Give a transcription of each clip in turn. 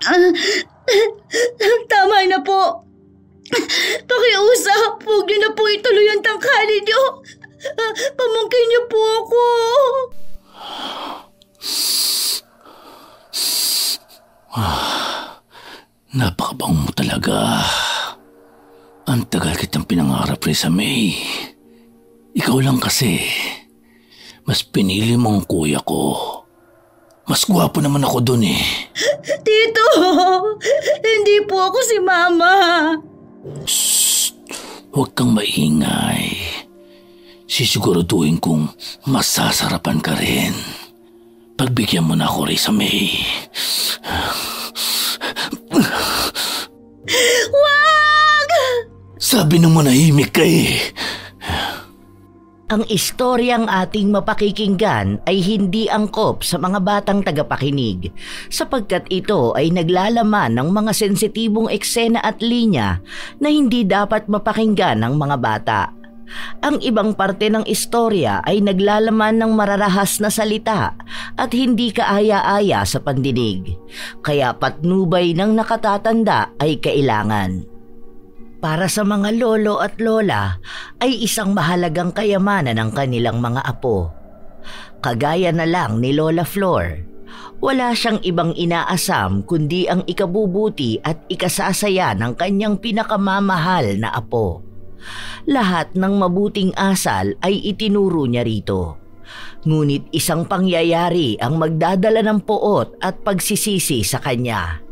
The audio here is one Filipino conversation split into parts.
Ah, tama na po. Pakiusap, huwag niyo na po ituloy ang tangkali niyo. Pamangkin niyo po ako. Napakabango mo talaga. Ang tagal kitang pinangarap rin sa May. Ikaw lang kasi. Mas pinili mo ang kuya ko. Mas gwapo naman ako dun eh. Tito, hindi po ako si Mama. Shh! Huwag kang maingay. Sisiguraduhin kong masasarapan ka rin. Pagbigyan mo na ako rin sa May. Wag! Sabi nang manahimik ka eh. Ang istoryang ating mapakikinggan ay hindi angkop sa mga batang tagapakinig sapagkat ito ay naglalaman ng mga sensitibong eksena at linya na hindi dapat mapakinggan ng mga bata. Ang ibang parte ng istorya ay naglalaman ng mararahas na salita at hindi kaaya-aya sa pandinig, kaya patnubay ng nakatatanda ay kailangan. Para sa mga lolo at lola ay isang mahalagang kayamanan ng kanilang mga apo. Kagaya na lang ni Lola Flor, wala siyang ibang inaasam kundi ang ikabubuti at ikasasaya ng kanyang pinakamamahal na apo. Lahat ng mabuting asal ay itinuro niya rito. Ngunit isang pangyayari ang magdadala ng poot at pagsisisi sa kanya.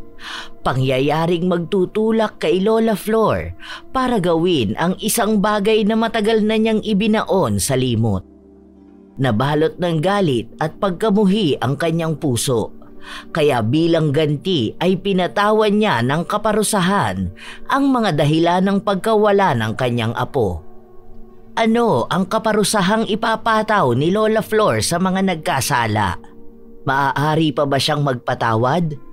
Pangyayaring magtutulak kay Lola Flor para gawin ang isang bagay na matagal na niyang ibinaon sa limot. Nabalot ng galit at pagkamuhi ang kanyang puso, kaya bilang ganti ay pinatawan niya ng kaparusahan ang mga dahilan ng pagkawala ng kanyang apo. Ano ang kaparusahang ipapataw ni Lola Flor sa mga nagkasala? Maaari pa ba siyang magpatawad?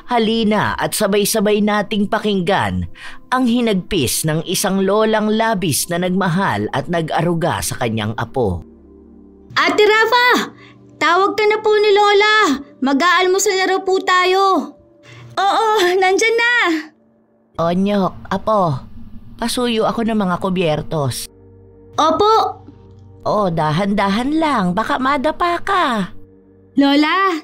Halina at sabay-sabay nating pakinggan ang hinagpis ng isang lolang labis na nagmahal at nag-aruga sa kanyang apo. Ate Rafa! Tawag ka na po ni Lola. Mag-aalmusal na raw po tayo. Oo, nandyan na. Onyok, apo. Pasuyo ako ng mga kubyertos. Opo. Dahan-dahan lang. Baka madapa ka. Lola,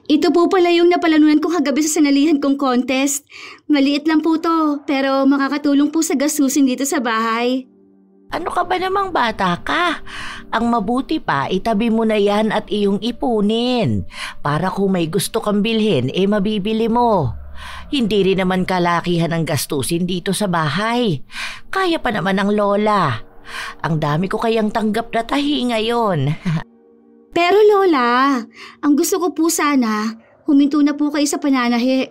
ito po pala yung napalanunan ko kagabi sa sanalihan kong contest. Maliit lang po to, pero makakatulong po sa gastusin dito sa bahay. Ano ka ba namang bata ka? Ang mabuti pa, itabi mo na yan at iyong ipunin. Para kung may gusto kang bilhin, mabibili mo. Hindi rin naman kalakihan ang gastusin dito sa bahay. Kaya pa naman ng lola. Ang dami ko kayang tanggap na tahi ngayon. Pero Lola, ang gusto ko po sana, huminto na po kayo sa pananahi.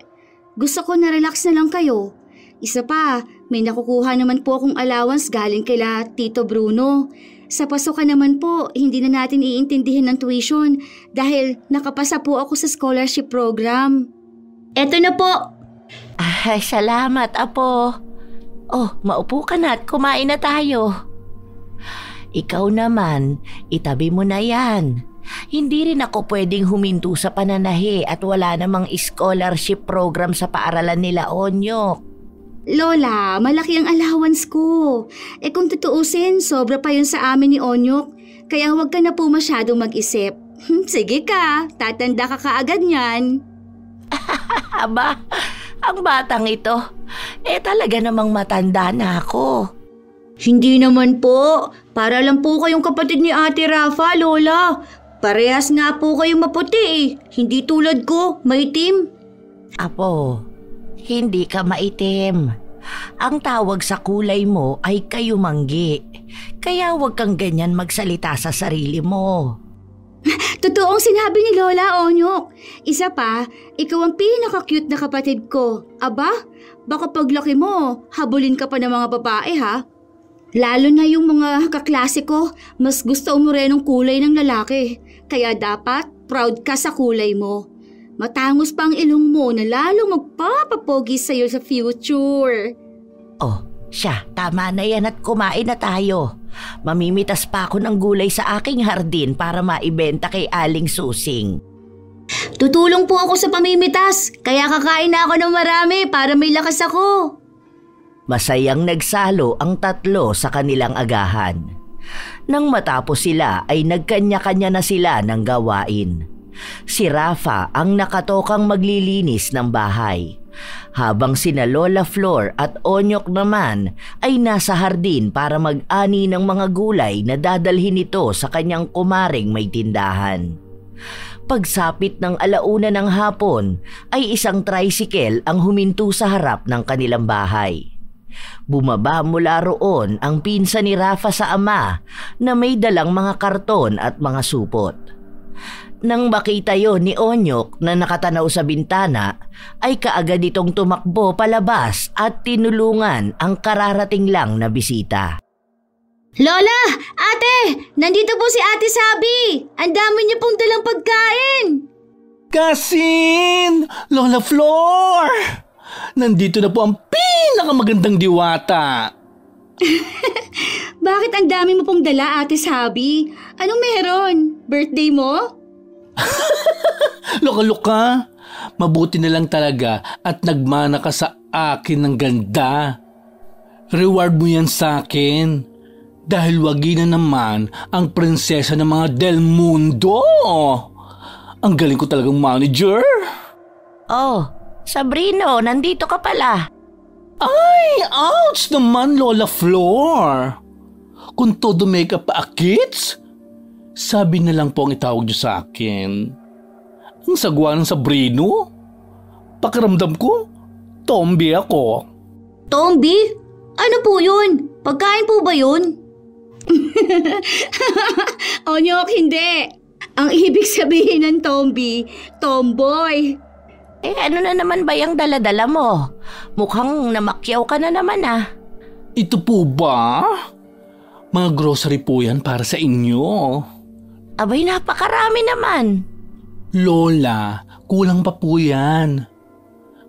Gusto ko na relax na lang kayo. Isa pa, may nakukuha naman po akong allowance galing kila Tito Bruno. Sa pasokan naman po, hindi na natin iintindihin ng tuition dahil nakapasa po ako sa scholarship program. Eto na po. Ay, salamat, apo. Maupo ka na at kumain na tayo. Ikaw naman, itabi mo na yan. Hindi rin ako pwedeng huminto sa pananahi at wala namang scholarship program sa paaralan nila, Onyok. Lola, malaki ang allowance ko. Kung tutuusin, sobra pa yun sa amin ni Onyok. Kaya huwag ka na po masyadong mag-isip. Sige ka, tatanda ka kaagad niyan. Aba, ang batang ito, talaga namang matanda na ako. Hindi naman po. Para lang po kayong kapatid ni Ate Rafa, Lola. Parehas nga po kayong maputi. Hindi tulad ko, maitim. Apo, hindi ka maitim. Ang tawag sa kulay mo ay kayumanggi. Kaya huwag kang ganyan magsalita sa sarili mo. Totoong sinabi ni Lola, Onyok. Isa pa, ikaw ang pinaka-cute na kapatid ko. Aba, baka paglaki mo, habulin ka pa ng mga babae ha? Lalo na yung mga kaklase ko, mas gusto umurenong kulay ng lalaki. Kaya dapat proud ka sa kulay mo. Matangos pa ang ilong mo na lalong magpapapogi sa'yo sa future. Siya, tama na yan at kumain na tayo. Mamimitas pa ako ng gulay sa aking hardin para maibenta kay Aling Susing. Tutulong po ako sa pamimitas, kaya kakain na ako ng marami para may lakas ako. Masayang nagsalo ang tatlo sa kanilang agahan. Nang matapos sila ay nagkanya-kanya na sila ng gawain. Si Rafa ang nakatokang maglilinis ng bahay, habang sina Lola Flor at Onyok naman ay nasa hardin para mag-ani ng mga gulay na dadalhin ito sa kanyang kumaring may tindahan. Pagsapit ng 1:00 ng hapon ay isang tricycle ang huminto sa harap ng kanilang bahay. Bumaba mula roon ang pinsan ni Rafa sa ama na may dalang mga karton at mga supot. Nang makita yon ni Onyok na nakatanaw sa bintana, ay kaagad itong tumakbo palabas at tinulungan ang kararating lang na bisita. Lola! Ate! Nandito po si Ate Sabi! Ang dami niyo pong dalang pagkain! Kasin! Lola Flor! Nandito na po ang pinakamagandang diwata! Bakit ang dami mo pong dala, Ate Sabi? Anong meron? Birthday mo? Loka-loka! Mabuti na lang talaga at nagmana ka sa akin ng ganda. Reward mo yan sa akin. Dahil wagi na naman ang prinsesa ng mga Del Mundo. Ang galing ko talagang manager. Oh, Sabrino, nandito ka pala. Ay, ouch naman, Lola Flor. Kung todo makeup pa akits, sabi na lang po ang itawag niyo sa akin. Ang sagwa ng Sabrino. Pakiramdam ko, Tombi ako. Tombi? Ano po yun? Pagkain po ba yun? Onyok, hindi. Ang ibig sabihin ng Tombi, tomboy. Ano na naman ba yung dala-dala mo? Mukhang namakyaw ka na naman ah. Ito po ba? Mga grocery po yan para sa inyo. Abay, napakarami naman. Lola, kulang pa po yan.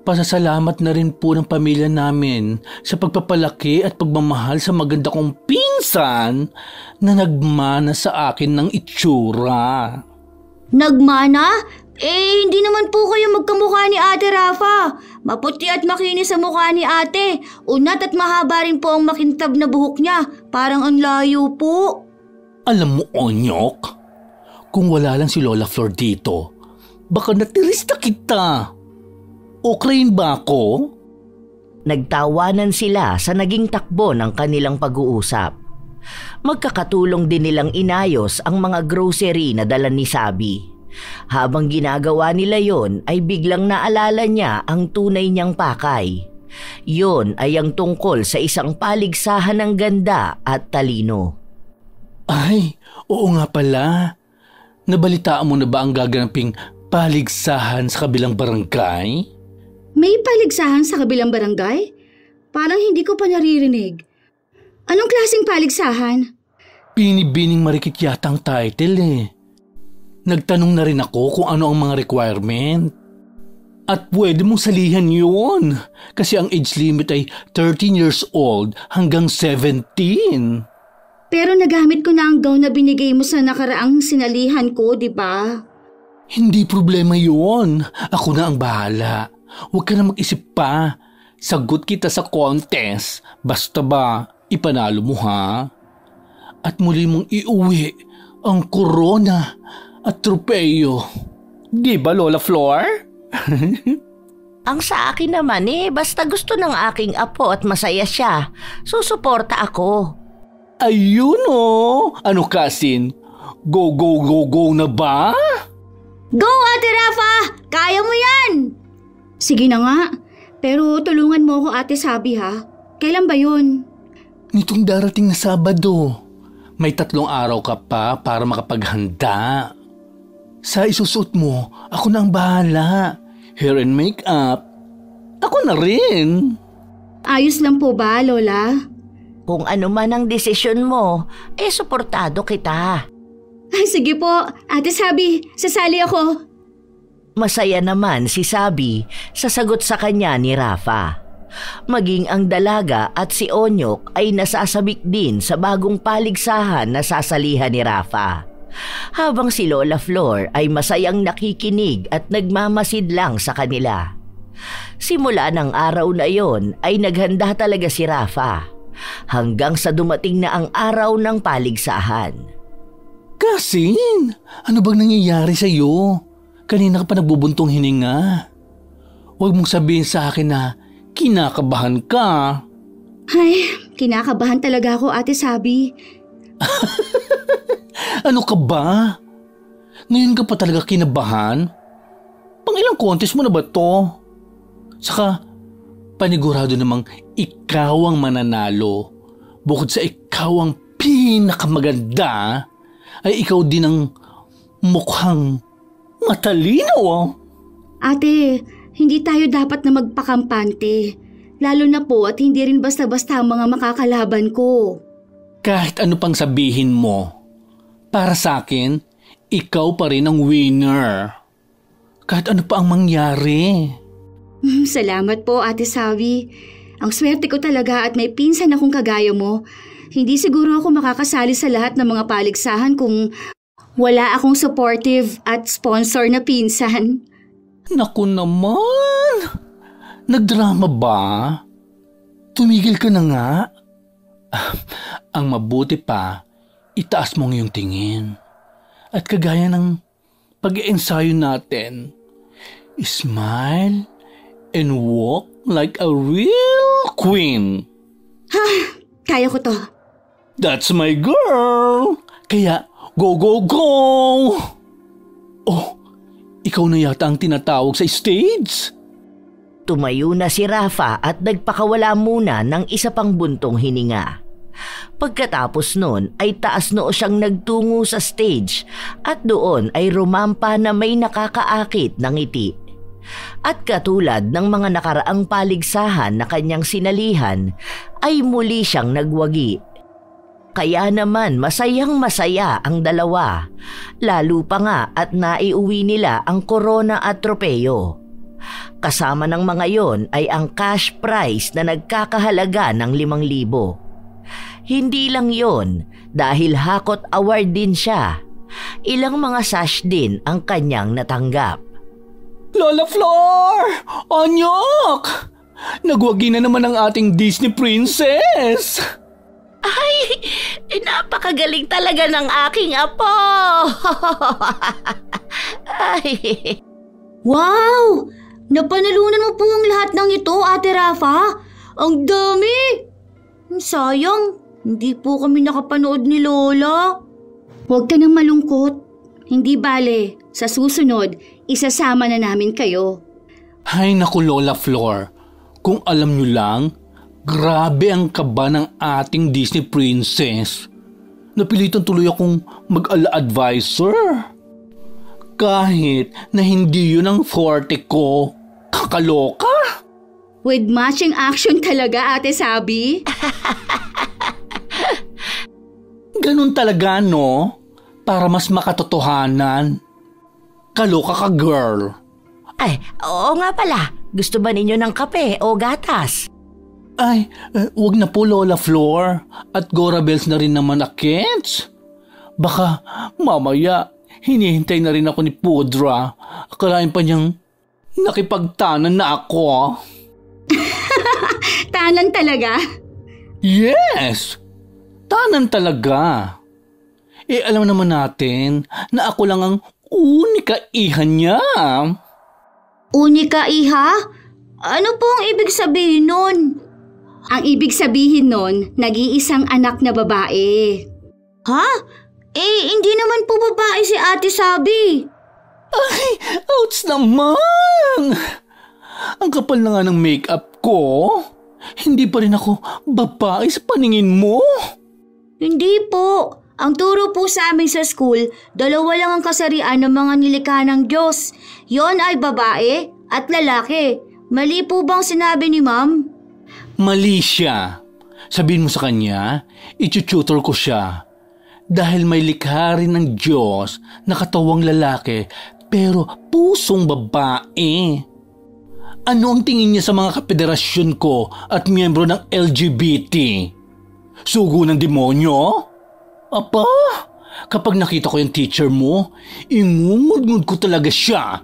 Pasasalamat na rin po ng pamilya namin sa pagpapalaki at pagmamahal sa maganda kong pinsan na nagmana sa akin ng itsura. Nagmana? Hindi naman po kayo magkamukha ni Ate Rafa. Maputi at makinis sa mukha ni ate. Unat at mahaba rin po ang makintab na buhok niya. Parang ang layo po. Alam mo, Onyok, kung wala lang si Lola Flor dito, baka natirista kita. Okay ba ako? Nagtawanan sila sa naging takbo ng kanilang pag-uusap. Magkakatulong din nilang inayos ang mga grocery na dala ni Sabi. Habang ginagawa nila yon ay biglang naalala niya ang tunay niyang pakay. Yon ay ang tungkol sa isang paligsahan ng ganda at talino. Ay, oo nga pala. Nabalitaan mo na ba ang gaganaping paligsahan sa kabilang barangay? May paligsahan sa kabilang barangay? Parang hindi ko pa naririnig. Anong klaseng paligsahan? Binibining marikit yata ang title eh. Nagtanong na rin ako kung ano ang mga requirement. At pwede mong salihan yun kasi ang age limit ay 13 years old hanggang 17. Pero nagamit ko na ang gown na binigay mo sa nakaraang sinalihan ko, di ba? Hindi problema yun. Ako na ang bahala. Huwag ka na mag-isip pa. Sagot kita sa contest. Basta ba, ipanalo mo ha? At muli mong iuwi ang korona at tropeyo. Di ba, Lola Flor? Ang sa akin naman basta gusto ng aking apo at masaya siya, susuporta ako. Ayun o! Ano Kasin? Go, go, go, go na ba? Go, Ate Rafa! Kaya mo yan! Sige na nga, pero tulungan mo ako, Ate Sabi ha. Kailan ba yun? Nitong darating na Sabado. May 3 araw ka pa para makapaghanda. Sa isusuot mo, ako na ang bahala. Hair and makeup, ako na rin. Ayos lang po ba, Lola? Kung ano man ang desisyon mo, suportado kita. Ay, sige po, Ate Sabi, sasali ako. Masaya naman si Sabi sa sagot sa kanya ni Rafa. Maging ang dalaga at si Onyok ay nasasabik din sa bagong paligsahan na sasalihan ni Rafa. habang si Lola Flor ay masayang nakikinig at nagmamasid lang sa kanila. Simula ng araw na yon ay naghanda talaga si Rafa hanggang sa dumating na ang araw ng paligsahan. Kasin, ano bang nangyayari sa'yo? Kanina ka pa nagbubuntong hininga. Huwag mong sabihin sa akin na kinakabahan ka. Ay, kinakabahan talaga ako, Ate Sabi. Ano ka ba? Ngayon ka pa talaga kinabahan? Pang ilang contest mo na ba to? Saka, panigurado namang ikaw ang mananalo. Bukod sa ikaw ang pinakamaganda, ay ikaw din ang mukhang matalino. Ate, hindi tayo dapat na magpakampante. Lalo na po at hindi rin basta-basta ang mga makakalaban ko. Kahit ano pang sabihin mo, para sa akin, ikaw pa rin ang winner. Kahit ano pa ang mangyari. Salamat po, Ate Sabi. Ang swerte ko talaga at may pinsan akong kagaya mo. Hindi siguro ako makakasali sa lahat ng mga paligsahan kung wala akong supportive at sponsor na pinsan. Naku naman! Nagdrama ba? Tumigil ka na nga. Ang mabuti pa, itaas mo ang iyong tingin. At kagaya ng pag-iensayo natin, smile and walk like a real queen. Ha, kaya ko to. That's my girl! Kaya, go, go, go! Oh, ikaw na yata ang tinatawag sa stage? Tumayo na si Rafa at nagpakawala muna ng isa pang buntong hininga. Pagkatapos nun ay taas noo siyang nagtungo sa stage at doon ay rumampa na may nakakaakit ng ngiti. At katulad ng mga nakaraang paligsahan na kanyang sinalihan, ay muli siyang nagwagi. Kaya naman masayang masaya ang dalawa, lalo pa nga at naiuwi nila ang korona at tropeyo. Kasama ng mga yon ay ang cash prize na nagkakahalaga ng 5,000. Hindi lang yon, dahil hakot award din siya. Ilang mga sash din ang kanyang natanggap. Lola Flor! Onyok! Nagwagi na naman ang ating Disney princess! Ay, napakagaling talaga ng aking apo! Ay. Wow! Napanalunan mo po ang lahat ng ito, Ate Rafa. Ang dami! Sayang, hindi po kami nakapanood ni Lola. Huwag ka nang malungkot. Hindi bale, sa susunod, isasama na namin kayo. Hay naku Lola Flor, kung alam nyo lang, grabe ang kaba ng ating Disney princess. Napilitan tuloy akong mag-ala advisor. Kahit na hindi yun ang forte ko, kakaloka. With matching action talaga, Ate Sabi. Ganun talaga, no? Para mas makatotohanan. Kaloka ka, girl. Ay, oo nga pala. Gusto ba ninyo ng kape o gatas? Ay, wag na po Lola Flor. At Gora Bells na rin naman akits. Baka mamaya hinihintay na rin ako ni Pudra. Akalain pa niyang nakipagtanan na ako. Tanan talaga? Yes! Tanan talaga. Alam naman natin na ako lang ang unika iha niya. Unika iha? Ano po ang ibig sabihin nun? Ang ibig sabihin nun, nag-iisang anak na babae. Ha? Hindi naman po babae si Ate Sabi. Ay, ouch naman! Ang kapal na nga ng makeup ko. Hindi pa rin ako babae sa paningin mo. Hindi po. Ang turo po sa amin sa school, 2 lang ang kasarian ng mga nilikha ng Diyos. Yon ay babae at lalaki. Mali po bang sinabi ni Ma'am? Mali siya. Sabihin mo sa kanya, itututor ko siya. Dahil may likha rin ng Diyos na katawang lalaki pero pusong babae. Ano ang tingin niya sa mga kapederasyon ko at miyembro ng LGBT? Sugo ng demonyo? Apa, Kapag nakita ko yung teacher mo, ingungud-ngud ko talaga siya.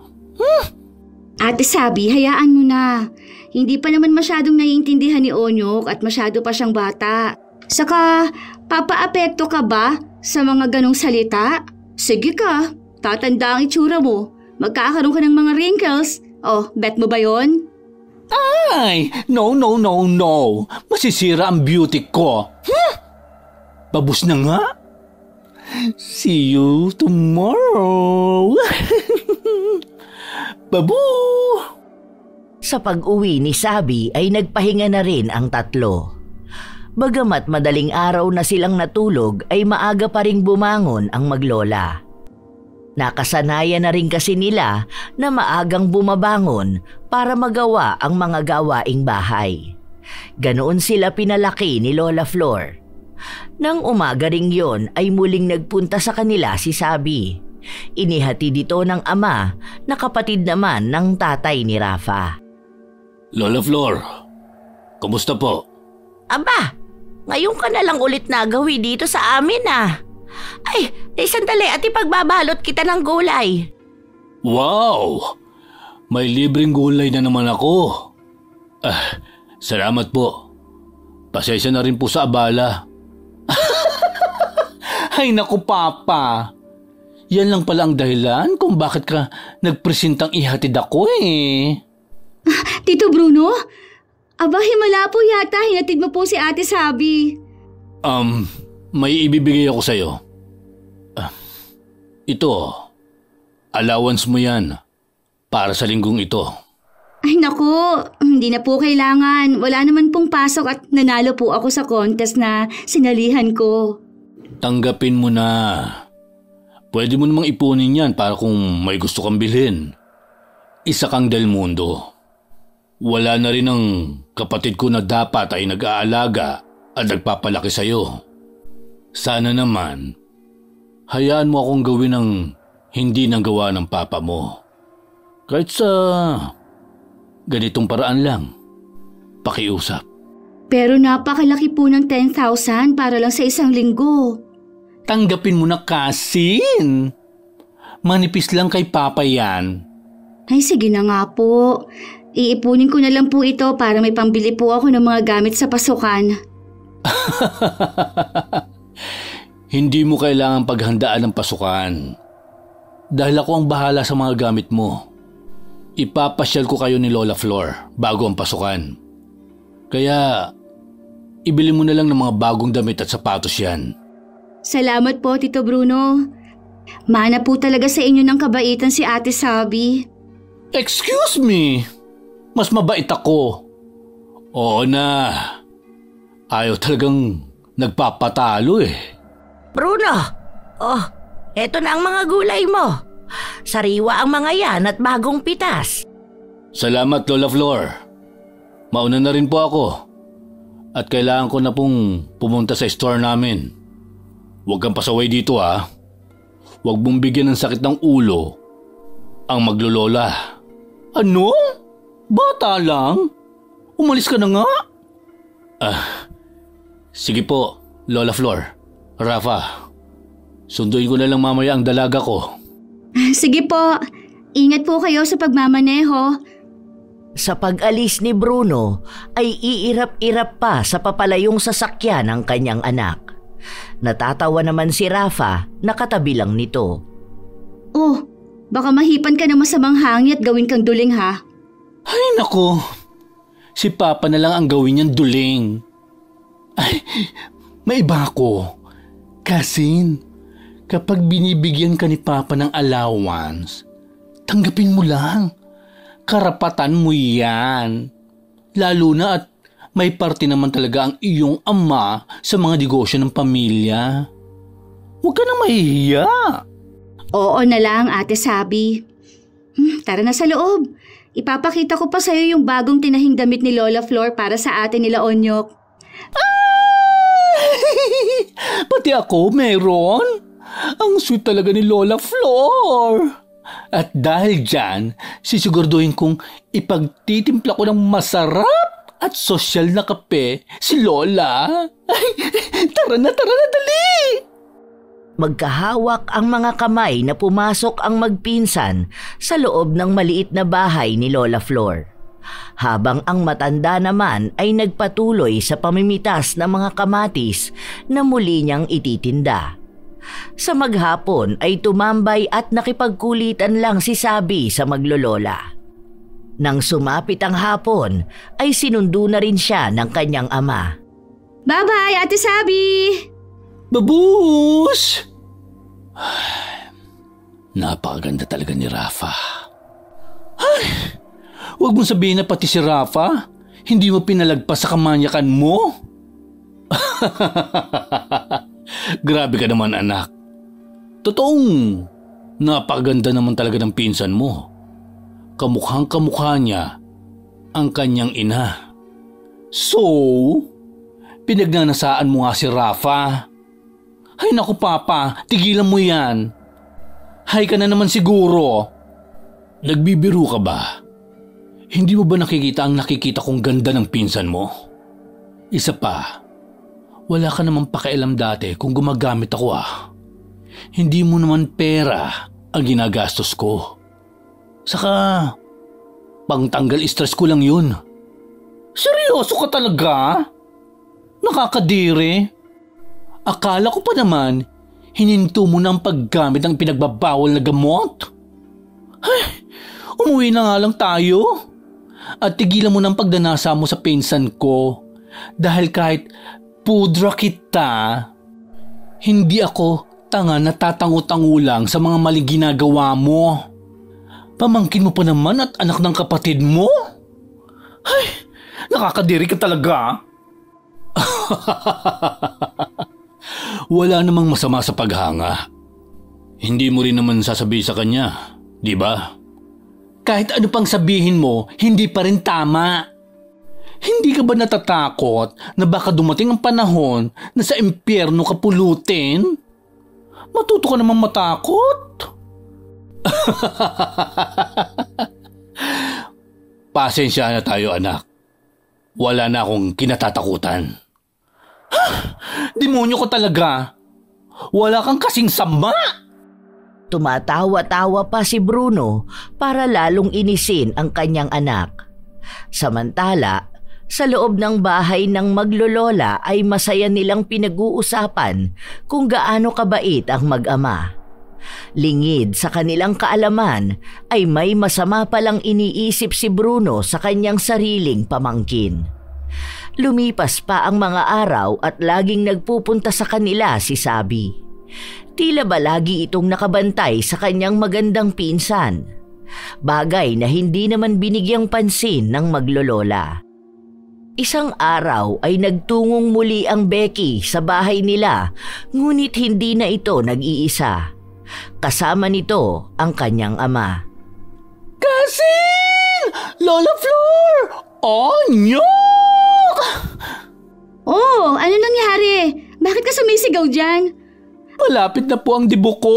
Ate Sabi, hayaan mo na. Hindi pa naman masyadong naiintindihan ni Onyok at masyado pa siyang bata. Saka, papaapekto ka ba sa mga ganong salita? Sige ka, tatanda ang itsura mo. Magkakaroon ka ng mga wrinkles. Oh, bet mo ba yon? Ay, no. Masisira ang beauty ko. Babus na nga. See you tomorrow. Babu! Sa pag-uwi ni Sabi ay nagpahinga na rin ang tatlo. Bagamat madaling araw na silang natulog ay maaga pa ring bumangon ang maglola. Nakasanayan na rin kasi nila na maagang bumabangon para magawa ang mga gawaing bahay. Ganoon sila pinalaki ni Lola Flor. Nang umaga ring yon ay muling nagpunta sa kanila si Sabi. Inihati dito ng ama na kapatid naman ng tatay ni Rafa. Lola Flor, kumusta po? Aba, ngayon ka na lang ulit nagawi dito sa amin ah. Ay, sandali at ipagbabalot kita ng gulay. Wow! May libreng gulay na naman ako. Salamat po. Pasensya na rin po sa abala. Ay naku Papa, yan lang pala ang dahilan kung bakit ka nagpresentang ihatid ako eh. Tito Bruno? Aba, himala po yata. Hinatid mo po si Ate Sabi. May ibibigay ako sa'yo. Ito, allowance mo yan para sa linggong ito. Ay naku, hindi na po kailangan. Wala naman pong pasok at nanalo po ako sa contest na sinalihan ko. Tanggapin mo na. Pwede mo namang ipunin yan para kung may gusto kang bilhin. Isa kang Del Mundo. Wala na rin ang kapatid ko na dapat ay nag-aalaga at nagpapalaki sa'yo. Sana naman, hayaan mo akong gawin ang hindi nang gawa ng papa mo. Kahit sa ganitong paraan lang, pakiusap. Pero napakalaki po ng 10,000 para lang sa isang linggo. Tanggapin mo na Kasin. Manipis lang kay Papa yan. Ay sige na nga po. Iipunin ko na lang po ito para may pambili po ako ng mga gamit sa pasukan. Hindi mo kailangan paghandaan ng pasukan. Dahil ako ang bahala sa mga gamit mo. Ipapasyal ko kayo ni Lola Flor bago ang pasukan. Kaya, ibili mo na lang ng mga bagong damit at sapatos yan. Salamat po, Tito Bruno. Mana po talaga sa inyo ng kabaitan si Ate Sabi. Excuse me? Mas mabait ako. Oo na. Ayaw talagang nagpapatalo eh. Bruno, eto na ang mga gulay mo. Sariwa ang mga yan at bagong pitas. Salamat Lola Flor. Mauna na rin po ako. At kailangan ko na pong pumunta sa store namin. Huwag kang pasaway dito ha. Huwag mong bigyan ng sakit ng ulo ang maglolola. Ano? Bata lang? Umalis ka na nga? Sige po, Lola Flor. Rafa, sunduin ko na lang mamaya ang dalaga ko. Sige po. Ingat po kayo sa pagmamaneho. Sa pag-alis ni Bruno ay iirap-irap pa sa papalayong sasakyan ng kanyang anak. Natatawa naman si Rafa na katabi lang nito. Oh, baka mahipan ka ng masamang hangin at gawin kang duling ha. Ay nako, si Papa na lang ang gawin niyang duling. Ay, may iba ako. Kasin, kapag binibigyan ka ni Papa ng allowance, tanggapin mo lang. Karapatan mo yan. Lalo na at may parte naman talaga ang iyong ama sa mga negosyo ng pamilya. Huwag ka na mahihiya. Oo na lang, Ate Sabi. Tara na sa loob. Ipapakita ko pa sa'yo yung bagong tinahing damit ni Lola Flor para sa atin nila Onyok. Pati ako meron. Ang sweet talaga ni Lola Flor. At dahil dyan, sisiguraduhin kong ipagtitimpla ko ng masarap at sosyal na kape si Lola. Ay, tara na, dali! Magkahawak ang mga kamay na pumasok ang magpinsan sa loob ng maliit na bahay ni Lola Flor. Habang ang matanda naman ay nagpatuloy sa pamimitas ng mga kamatis na muli niyang ititinda. Sa maghapon ay tumambay at nakipagkulitan lang si Sabi sa maglolola. Nang sumapit ang hapon ay sinundo na rin siya ng kanyang ama. Bye-bye, Ate Sabi! Babus! Napakaganda talaga ni Rafa. Ay, huwag mong sabihin na pati si Rafa hindi mo pinalagpas sa kamanyakan mo. Grabe ka naman, anak. Totoong napakaganda naman talaga ng pinsan mo. Kamukhang kamukha niya ang kanyang ina. So, pinagnanasaan mo nga si Rafa. Ay naku papa, tigilan mo yan. Hay ka na naman siguro. Nagbibiro ka ba? Hindi mo ba nakikita ang nakikita kong ganda ng pinsan mo? Isa pa, wala ka namang pakialam dati kung gumagamit ako Hindi mo naman pera ang ginagastos ko. Saka, pangtanggal stress ko lang yun. Seryoso ka talaga? Nakakadiri. Akala ko pa naman, hininto mo na ang paggamit ng pinagbabawal na gamot. Ay, umuwi na nga lang tayo. At tigilan mo ng pagdanasa mo sa pinsan ko. Dahil kahit pudra kita, hindi ako tanga na tatango-tango lang sa mga maling ginagawa mo. Pamangkin mo pa naman at anak ng kapatid mo? Ay, nakakadiri ka talaga. Wala namang masama sa paghanga. Hindi mo rin naman sasabihin sa kanya, di ba? Kahit ano pang sabihin mo, hindi pa rin tama. Hindi ka ba natatakot na baka dumating ang panahon na sa impyerno ka pulutin? Matuto ka namang matakot. Pasensya na tayo, anak. Wala na akong kinatatakutan. Demonyo ko talaga. Wala kang kasing sama. Tumatawa-tawa pa si Bruno para lalong inisin ang kanyang anak. Samantala, sa loob ng bahay ng maglolola ay masaya nilang pinag-uusapan kung gaano kabait ang mag-ama. Lingid sa kanilang kaalaman ay may masama palang iniisip si Bruno sa kanyang sariling pamangkin. Lumipas pa ang mga araw at laging nagpupunta sa kanila si Sabi. Tila ba lagi itong nakabantay sa kanyang magandang pinsan. Bagay na hindi naman binigyang pansin ng maglolola. Isang araw ay nagtungong muli ang Becky sa bahay nila, ngunit hindi na ito nag-iisa. Kasama nito ang kanyang ama. Cousin! Lola Flor! Anyok! Oh, ano nangyari? Bakit ka sumisigaw dyan? Malapit na po ang dibo ko.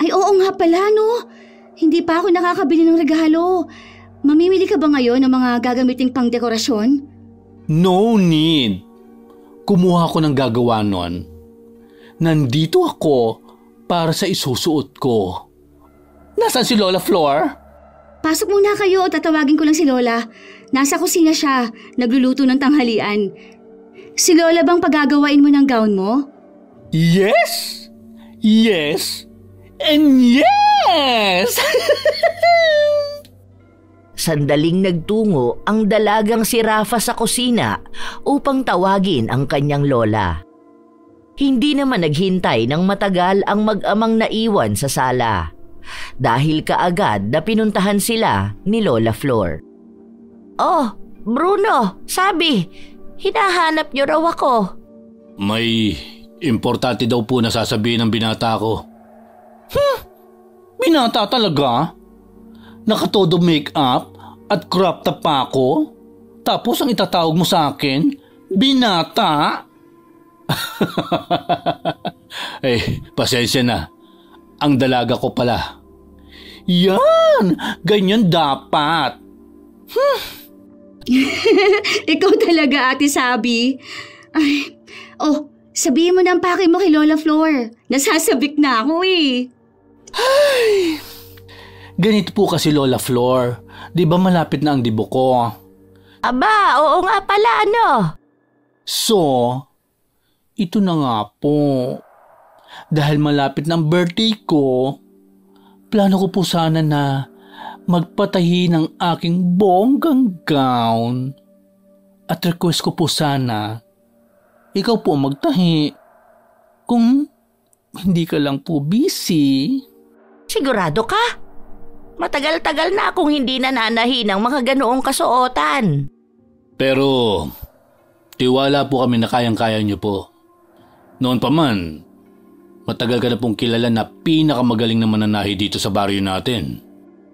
Ay oo nga pala no. Hindi pa ako nakakabili ng regalo. Mamimili ka ba ngayon ng mga gagamiting pang dekorasyon? No need. Kumuha ko ng gagawa nun. Nandito ako para sa isusuot ko. Nasaan si Lola Flor? Pasok muna kayo, tatawagin ko lang si Lola. Nasa kusina siya, nagluluto ng tanghalian. Si Lola bang pagagawain mo ng gown mo? Yes! Yes! And yes! Sandaling nagtungo ang dalagang si Rafa sa kusina upang tawagin ang kanyang lola. Hindi naman naghintay ng matagal ang mag-amang naiwan sa sala dahil kaagad na pinuntahan sila ni Lola Flor. Oh, Bruno, Sabi, hinahanap niyo raw ako. May importante daw po na sasabihin ng binata ko. Binata talaga? Nakatodo make-up at crop top pa ako? Tapos ang itatawag mo sa akin, binata? Pasensya na. Ang dalaga ko pala. Yan! Ganyan dapat. Ikaw talaga, Ate Sabi. Ay, oh, Sabihin mo na ang pake mo kay Lola Flor. Nasasabik na ako eh. Ay! Ganito po kasi Lola Flor. Di ba malapit na ang dibo ko? Aba, oo nga pala So, ito na nga po. Dahil malapit ng birthday ko, plano ko po sana na magpatahi ng aking bonggang gown. At request ko po sana, ikaw po magtahi. Kung hindi ka lang po busy. Sigurado ka? Matagal-tagal na akong hindi nananahi ng mga ganoong kasuotan. Pero, tiwala po kami na kayang-kaya niyo po. Noon pa man, matagal ka na pong kilala na pinakamagaling na mananahi dito sa baryo natin.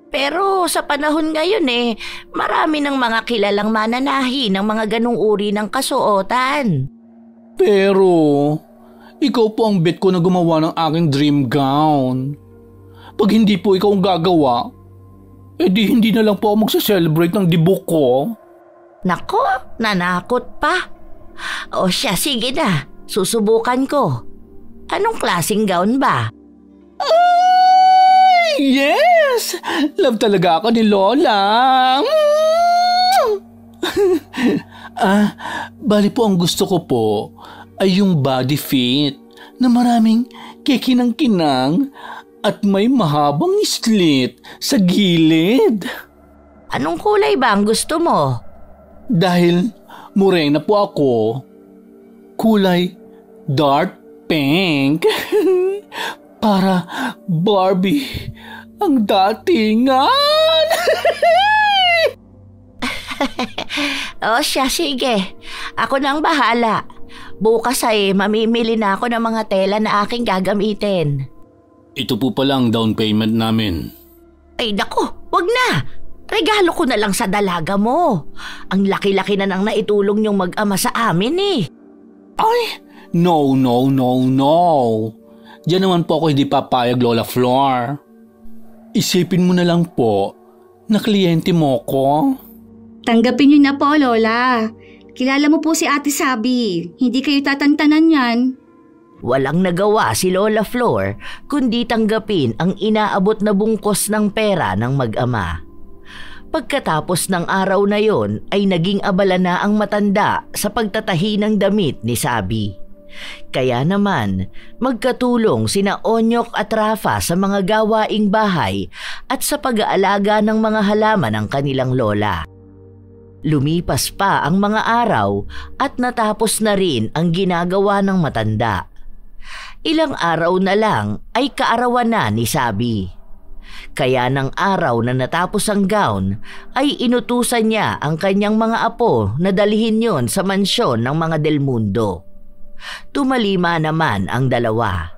Pero sa panahon ngayon marami ng mga kilalang mananahi ng mga ganong uri ng kasuotan. Pero, ikaw po ang bet ko na gumawa ng aking dream gown. Pag hindi po ikaw ang gagawa, edi hindi na lang po ako magsa-celebrate ng debut ko. Nako, nanakot pa. O siya, sige na, susubukan ko. Anong klaseng gown ba? Yes! Love talaga ako ni Lola. Bali po ang gusto ko po ay yung body fit na maraming kikinang-kinang at may mahabang slit sa gilid. Anong kulay ba ang gusto mo? Dahil morena po ako, kulay dark pink. Para Barbie ang datingan. O siya, sige. Ako nang bahala. Bukas mamimili na ako ng mga tela na aking gagamitin. Ito po pala ang down payment namin. Ay naku, wag na. Regalo ko na lang sa dalaga mo. Ang laki-laki na nang naitulong niyong mag-ama sa amin Ay, no. Diyan naman po ako hindi papayag, Lola Flor. Isipin mo na lang po na kliyente mo ko. Tanggapin niyo na po, Lola. Kilala mo po si Ate Sabi. Hindi kayo tatantanan yan. Walang nagawa si Lola Flor kundi tanggapin ang inaabot na bungkos ng pera ng mag-ama. Pagkatapos ng araw na yon ay naging abala na ang matanda sa pagtatahi ng damit ni Sabi. Kaya naman, magkatulong sina Onyok at Rafa sa mga gawaing bahay at sa pag-aalaga ng mga halaman ng kanilang lola. Lumipas pa ang mga araw at natapos na rin ang ginagawa ng matanda. Ilang araw na lang ay kaarawan na ni Sabi. Kaya ng araw na natapos ang gown ay inutusan niya ang kanyang mga apo na dalhin yon sa mansyon ng mga Del Mundo. Tumalima naman ang dalawa.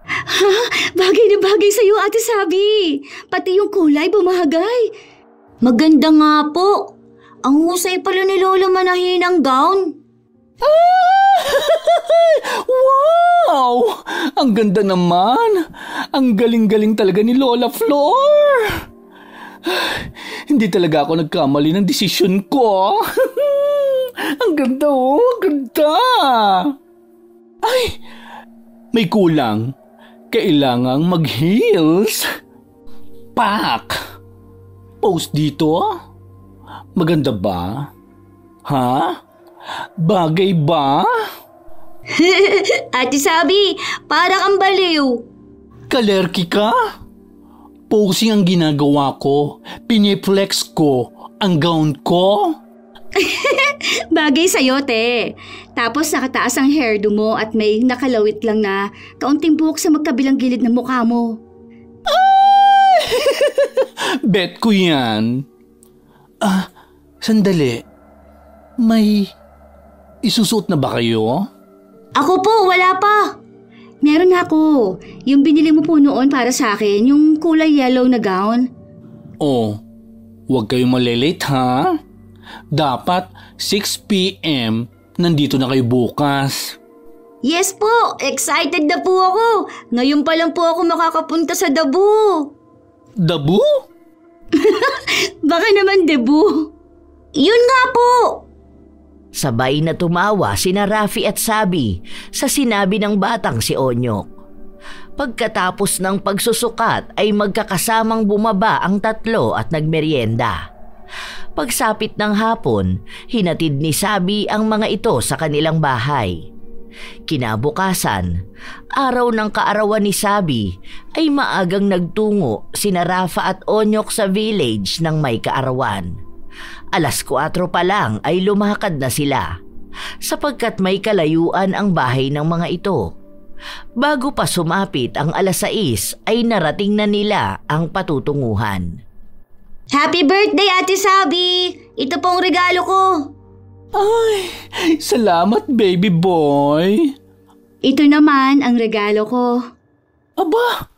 Ha? Bagay na bagay sa'yo, Ate Sabi. Pati yung kulay bumahagay. Maganda nga po. Ang husay pala ni Lola manahin ng gown. Wow! Ang ganda naman. Ang galing-galing talaga ni Lola Flor. Hindi talaga ako nagkamali ng desisyon ko. Ang ganda ganda. Ay, may kulang. Kailangang mag-heels. Pak! Post dito? Maganda ba? Ha? Bagay ba? Ate Sabi, para kang baliw. Kalerki ka? Posing ang ginagawa ko. Piniflex ko ang gown ko. Bagay sa'yo, te. Tapos nakataas ang hairdo mo at may nakalawit lang na kaunting buhok sa magkabilang gilid ng mukha mo. Bet ko yan. Sandali. May isusuot na ba kayo? Ako po, wala pa. Meron ako. Yung binili mo po noon para sa akin, yung kulay yellow na gown. Oh, huwag kayong malilate ha? Dapat 6 p.m. nandito na kayo bukas. Yes po, excited na po ako. Ngayon pa lang po ako makakapunta sa Dabu. Dabu? Baka naman Debu. Yun nga po. Sabay na tumawa sina Rafi at Sabi sa sinabi ng batang si Onyok. Pagkatapos ng pagsusukat ay magkakasamang bumaba ang tatlo at nagmeryenda. Pagsapit ng hapon, hinatid ni Sabi ang mga ito sa kanilang bahay. Kinabukasan, araw ng kaarawan ni Sabi ay maagang nagtungo sina Rafa at Onyok sa village ng may kaarawan. 4:00 pa lang ay lumakad na sila sapagkat may kalayuan ang bahay ng mga ito. Bago pa sumapit ang 6:00 ay narating na nila ang patutunguhan. Happy birthday, Ate Sabi! Ito pong regalo ko. Ay, salamat baby boy. Ito naman ang regalo ko. Aba,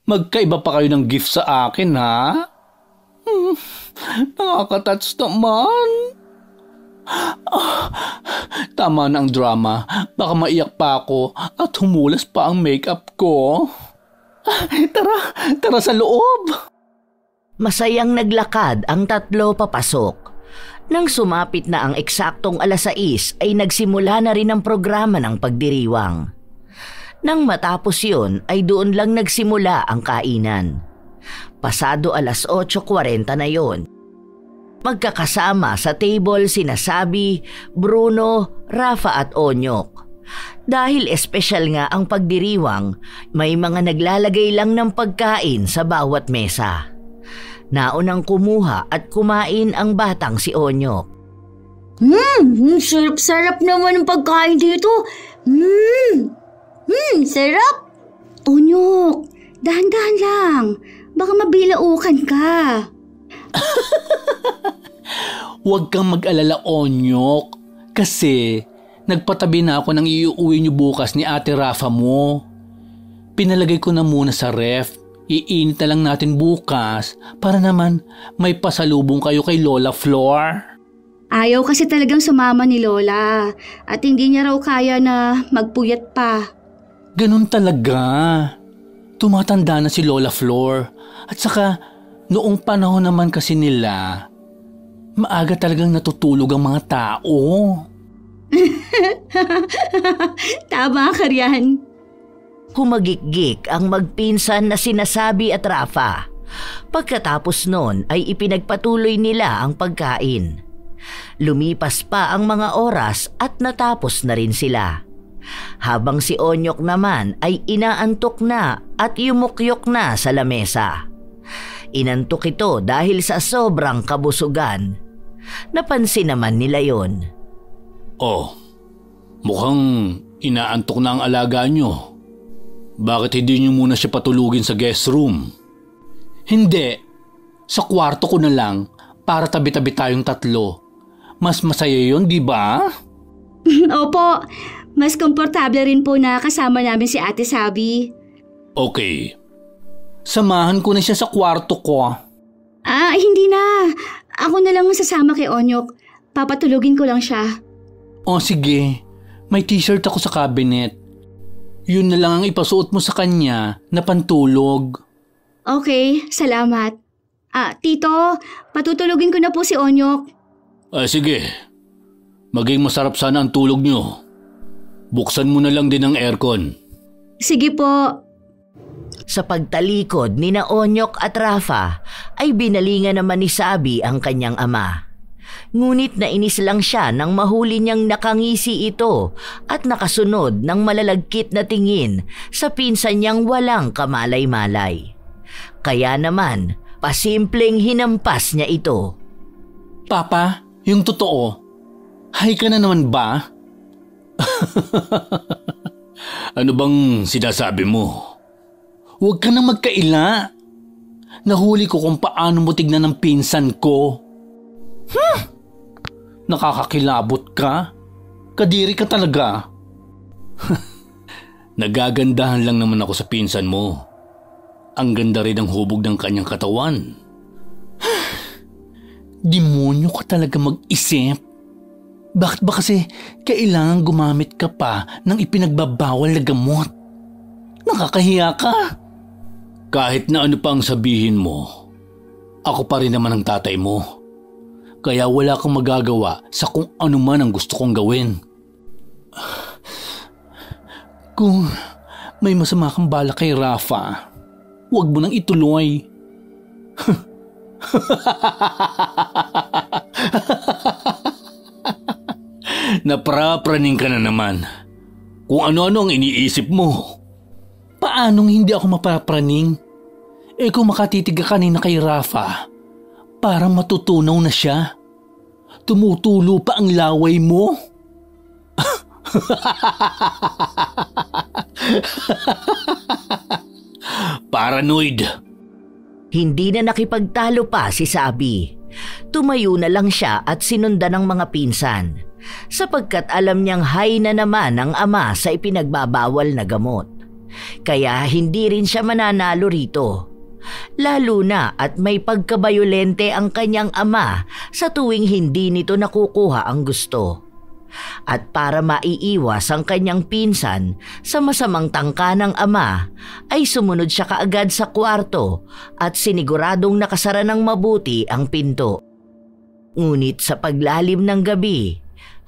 magkaiba pa kayo ng gift sa akin ha? Nakaka-touch naman. Tama na ang drama. Baka maiyak pa ako at humulas pa ang makeup ko. Tara sa loob. Masayang naglakad ang tatlo papasok. Nang sumapit na ang eksaktong 6:00 ay nagsimula na rin ang programa ng pagdiriwang. Nang matapos yun ay doon lang nagsimula ang kainan. Pasado 8:40 na yon. Magkakasama sa table sina Sabi, Bruno, Rafa at Onyok. Dahil espesyal nga ang pagdiriwang, may mga naglalagay lang ng pagkain sa bawat mesa. Naunang kumuha at kumain ang batang si Onyok. Sarap-sarap naman ang pagkain dito. Sarap. Onyok, dahan-dahan lang. Baka mabilaukan ka. Huwag kang mag-alala, Onyok. Kasi nagpatabi na ako ng iuwi niyo bukas ni Ate Rafa mo. Pinalagay ko na muna sa ref. Iinit na lang natin bukas para naman may pasalubong kayo kay Lola Flor. Ayaw kasi talagang sumama ni Lola at hindi niya raw kaya na magpuyat pa. Ganun talaga. Tumatanda na si Lola Flor. At saka noong panahon naman kasi nila, maaga talagang natutulog ang mga tao. Tama ka riyan. Humagikgik ang magpinsan na sina Sabi at Rafa. Pagkatapos nun ay ipinagpatuloy nila ang pagkain. Lumipas pa ang mga oras at natapos na rin sila. Habang si Onyok naman ay inaantok na at yumukyok na sa lamesa. Inantok ito dahil sa sobrang kabusugan. Napansin naman nila yon. Oh, mukhang inaantok na ang alaga nyo. Bakit hindi niyo muna siya patulugin sa guest room? Hindi. Sa kwarto ko na lang para tabi-tabi tayong tatlo. Mas masaya yun, di ba? Opo, mas komportable rin po na kasama namin si Ate Sabi. Okay. Samahan ko na siya sa kwarto ko. Hindi na. Ako na lang sasama kay Onyok. Papatulugin ko lang siya. O sige, may t-shirt ako sa cabinet. Yun na lang ang ipasuot mo sa kanya na pantulog. Okay, salamat. Tito, patutulugin ko na po si Onyok. Sige. Maging masarap sana ang tulog nyo. Buksan mo na lang din ang aircon. Sige po. Sa pagtalikod ni na Onyok at Rafa ay binalingan naman ni Sabi ang kanyang ama. Ngunit nainis lang siya nang mahuli niyang nakangisi ito at nakasunod ng malalagkit na tingin sa pinsan niyang walang kamalay-malay. Kaya naman, pasimpleng hinampas niya ito. Papa, yung totoo, hay ka na naman ba? Ano bang sinasabi mo? Huwag ka nang magkaila. Nahuli ko kung paano mo tignan ng pinsan ko. Nakakakilabot ka? Kadiri ka talaga. Nagagandahan lang naman ako sa pinsan mo. Ang ganda rin ang hubog ng kanyang katawan. Demonyo ka talaga mag-isip. Bakit ba kasi kailangan gumamit ka pa ng ipinagbabawal na gamot? Nakakahiya ka. Kahit na ano pa ang sabihin mo, ako pa rin naman ang tatay mo. Kaya wala kang magagawa sa kung ano man ang gusto kong gawin. Kung may masama kang bala kay Rafa, huwag mo nang ituloy. Naprapraning ka na naman. Kung ano-ano ang iniisip mo. Paanong hindi ako mapapraning? Kung makatitig ka kanina kay Rafa, parang matutunaw na siya. Tumutulo pa ang laway mo. Paranoid. Hindi na nakipagtalo pa si Sabi. Tumayo na lang siya at sinundan ng mga pinsan, sapagkat alam niyang high na naman ang ama sa ipinagbabawal na gamot. Kaya hindi rin siya mananalo rito. Lalo na at may pagkabayolente ang kanyang ama sa tuwing hindi nito nakukuha ang gusto. At para maiiwas ang kanyang pinsan sa masamang tangka ng ama, ay sumunod siya kaagad sa kwarto at siniguradong nakasara ng mabuti ang pinto. Ngunit sa paglalim ng gabi,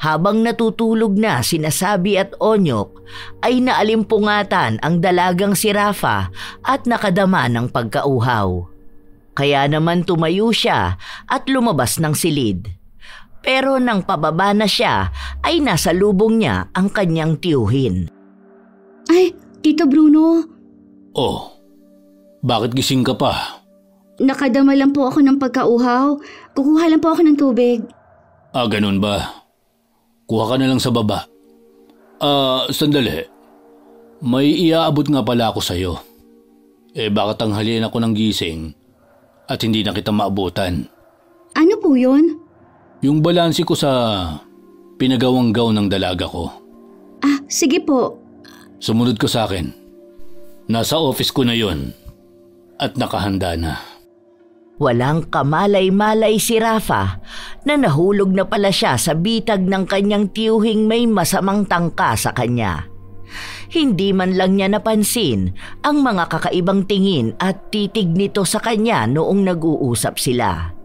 habang natutulog na sina Sabi at Onyok, ay naalimpungatan ang dalagang si Rafa at nakadama ng pagkauhaw. Kaya naman tumayo siya at lumabas ng silid. Pero nang pababa na siya, ay nasa lubong niya ang kanyang tiyuhin. Ay, Tito Bruno. Oh, bakit gising ka pa? Nakadama lang po ako ng pagkauhaw. Kukuha lang po ako ng tubig. Ganun ba? Kuha ka na lang sa baba. Sandali. May iaabot nga pala ako sa'yo. Baka tanghalian ako ng gising at hindi na kita maabutan. Ano po yun? Yung balansi ko sa pinagawang gown ng dalaga ko. Sige po. Sumunod ko sa akin. Nasa office ko na yon at nakahanda na. Walang kamalay-malay si Rafa na nahulog na pala siya sa bitag ng kanyang tiyuhing may masamang tangka sa kanya. Hindi man lang niya napansin ang mga kakaibang tingin at titig nito sa kanya noong nag-uusap sila.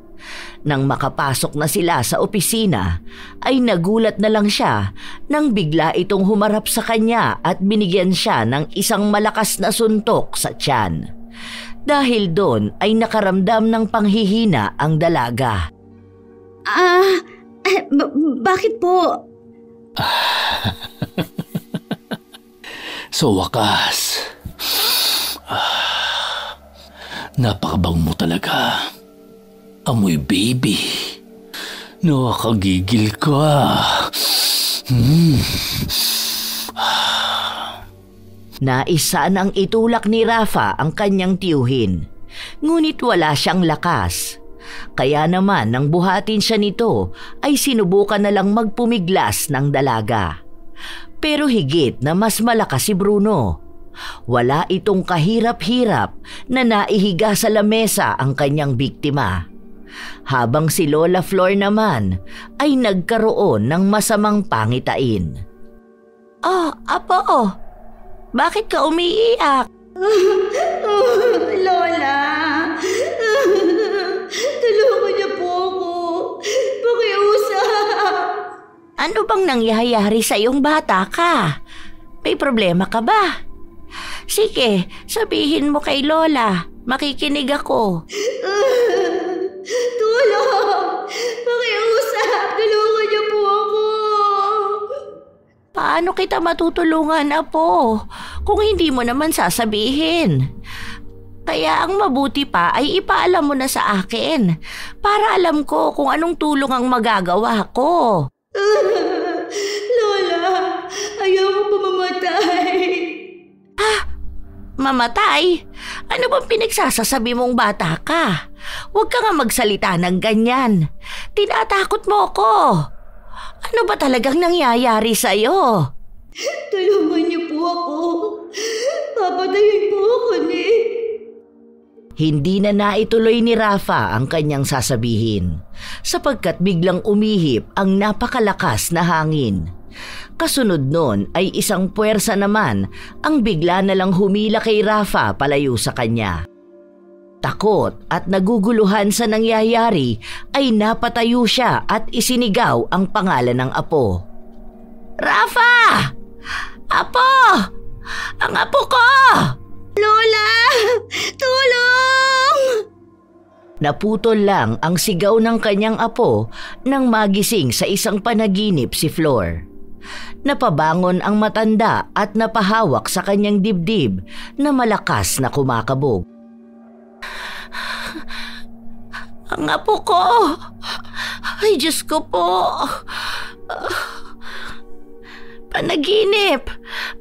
Nang makapasok na sila sa opisina, ay nagulat na lang siya nang bigla itong humarap sa kanya at binigyan siya ng isang malakas na suntok sa tiyan. Dahil doon ay nakaramdam ng panghihina ang dalaga. Bakit po? Sa wakas. Napakabang mo talaga. Amoy baby. Nakakagigil ka. Naisa nang itulak ni Rafa ang kanyang tiyuhin. Ngunit wala siyang lakas. Kaya naman nang buhatin siya nito ay sinubukan na lang magpumiglas ng dalaga. Pero higit na mas malakas si Bruno. Wala itong kahirap-hirap na naihiga sa lamesa ang kanyang biktima. Habang si Lola Flor naman ay nagkaroon ng masamang pangitain. Apo, bakit ka umiiyak? Lola, tulungan niyo po ako. Pakiusap. Ano bang nangyayari sa iyong bata ka? May problema ka ba? Sige, sabihin mo kay Lola. Makikinig ako. Tulong! Pakiusap! Tulungan niyo po ako! Paano kita matutulungan, Apo, kung hindi mo naman sasabihin? Kaya ang mabuti pa ay ipaalam mo na sa akin para alam ko kung anong tulong ang magagawa ko. Lola, ayaw ko pa mamatay. Mamatay? Ano bang pinagsasasabi mong bata ka? Huwag ka nga magsalita ng ganyan. Tinatakot mo ko. Ano ba talagang nangyayari sa'yo? Tulungan niyo po ako. Papatayin po ako ni. Hindi na naituloy ni Rafa ang kanyang sasabihin sapagkat biglang umihip ang napakalakas na hangin. Kasunod nun ay isang puwersa naman ang bigla na lang humila kay Rafa palayo sa kanya. Takot at naguguluhan sa nangyayari ay napatayo siya at isinigaw ang pangalan ng apo. Rafa! Apo! Ang apo ko! Lola! Tulong! Naputol lang ang sigaw ng kanyang apo nang magising sa isang panaginip si Flor. Napabangon ang matanda at napahawak sa kanyang dibdib na malakas na kumakabog. Ang apo ko! Ay, Diyos ko po! Panaginip!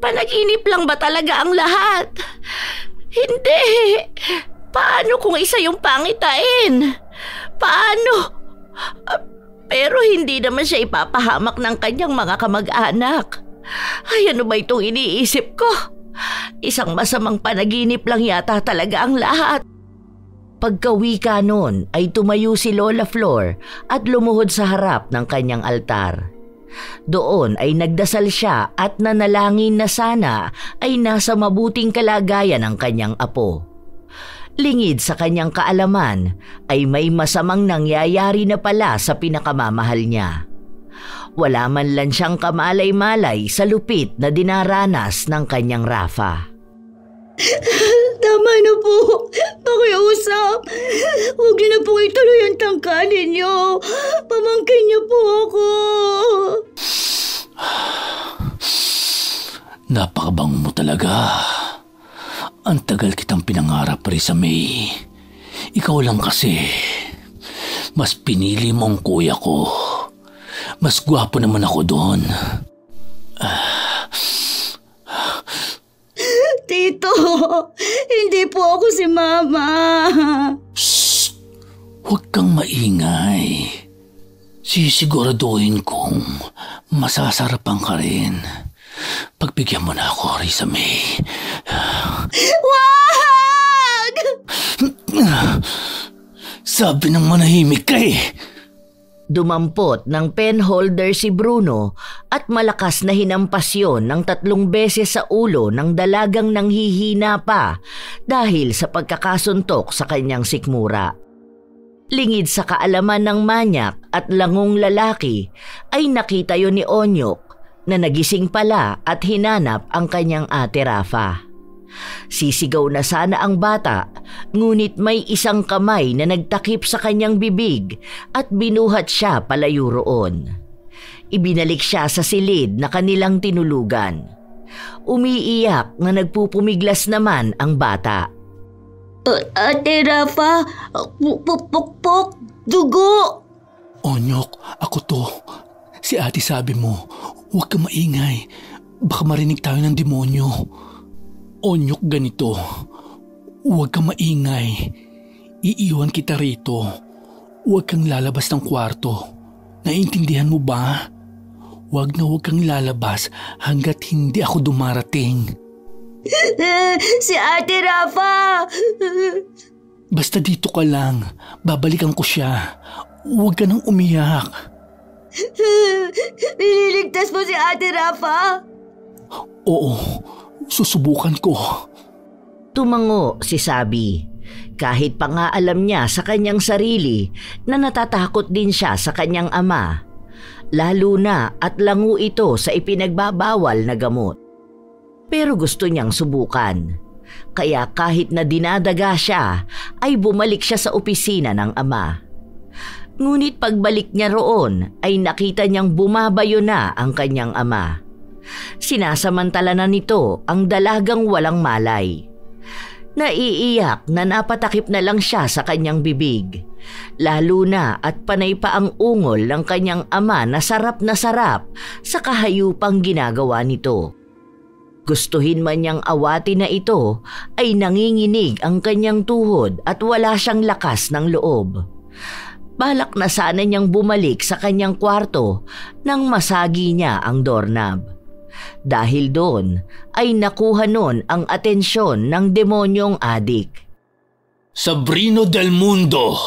Panaginip lang ba talaga ang lahat? Hindi! Paano kung isa yung pangitain? Paano? Pero hindi naman siya ipapahamak ng kanyang mga kamag-anak. Ay, ano ba itong iniisip ko? Isang masamang panaginip lang yata talaga ang lahat. Pagkawika noon ay tumayo si Lola Flor at lumuhod sa harap ng kanyang altar. Doon ay nagdasal siya at nanalangin na sana ay nasa mabuting kalagayan ng kanyang apo. Lingid sa kanyang kaalaman ay may masamang nangyayari na pala sa pinakamamahal niya. Wala man lang siyang kamalay-malay sa lupit na dinaranas ng kanyang Rafa. Tama na po. Pakiusap. Huwag niyo na po ituloy ang tangkalin niyo. Pamangkin niyo po ako. Napakabango mo talaga. Ang tagal kitang pinangarap, Risa May. Ikaw lang kasi. Mas pinili mo ang kuya ko. Mas gwapo naman ako doon. Tito, hindi po ako si Mama. Shh! Huwag kang maingay. Sisiguraduhin kong masasarapan ka rin. Pagbigyan mo na ako, Risa May. Wag! Sabi ng manahimik ka eh. Dumampot ng penholder si Bruno at malakas na hinampas yun ng 3 beses sa ulo ng dalagang nanghihina pa dahil sa pagkakasuntok sa kanyang sikmura. Lingid sa kaalaman ng manyak at langong lalaki ay nakita yun ni Onyok na nagising pala at hinanap ang kanyang ate Rafa. Sisigaw na sana ang bata, ngunit may isang kamay na nagtakip sa kanyang bibig at binuhat siya palayo roon. Ibinalik siya sa silid na kanilang tinulugan. Umiiyak na nagpupumiglas naman ang bata. Ate Rafa, pupukpok, dugo. Onyok, ako to. Si ate sabi mo, huwag ka maingay. Baka marinig tayo ng demonyo. Onyok, ganito. Huwag kang maingay. Iiwan kita rito. Huwag kang lalabas ng kwarto. Naiintindihan mo ba? Huwag na huwag kang lalabas hanggat hindi ako dumarating. Si Ate Rafa! Basta dito ka lang. Babalikan ko siya. Huwag ka nang umiyak. Ililigtas mo si Ate Rafa? Oo. Susubukan ko. Tumango si Sabi. Kahit pa nga alam niya sa kanyang sarili na natatakot din siya sa kanyang ama. Lalo na at lango ito sa ipinagbabawal na gamot. Pero gusto niyang subukan. Kaya kahit na dinadaga siya, ay bumalik siya sa opisina ng ama. Ngunit pagbalik niya roon ay nakita niyang bumabayo na ang kanyang ama. Sinasamantala na nito ang dalagang walang malay. Naiiyak na napatakip na lang siya sa kanyang bibig. Lalo na at panay pa ang ungol ng kanyang ama na sarap sa kahayupang ginagawa nito. Gustuhin man niyang awatin na ito ay nanginginig ang kanyang tuhod at wala siyang lakas ng loob. Balak na sana niyang bumalik sa kanyang kwarto nang masagi niya ang doorknob. Dahil doon ay nakuha nun ang atensyon ng demonyong adik. Sabrino del Mundo!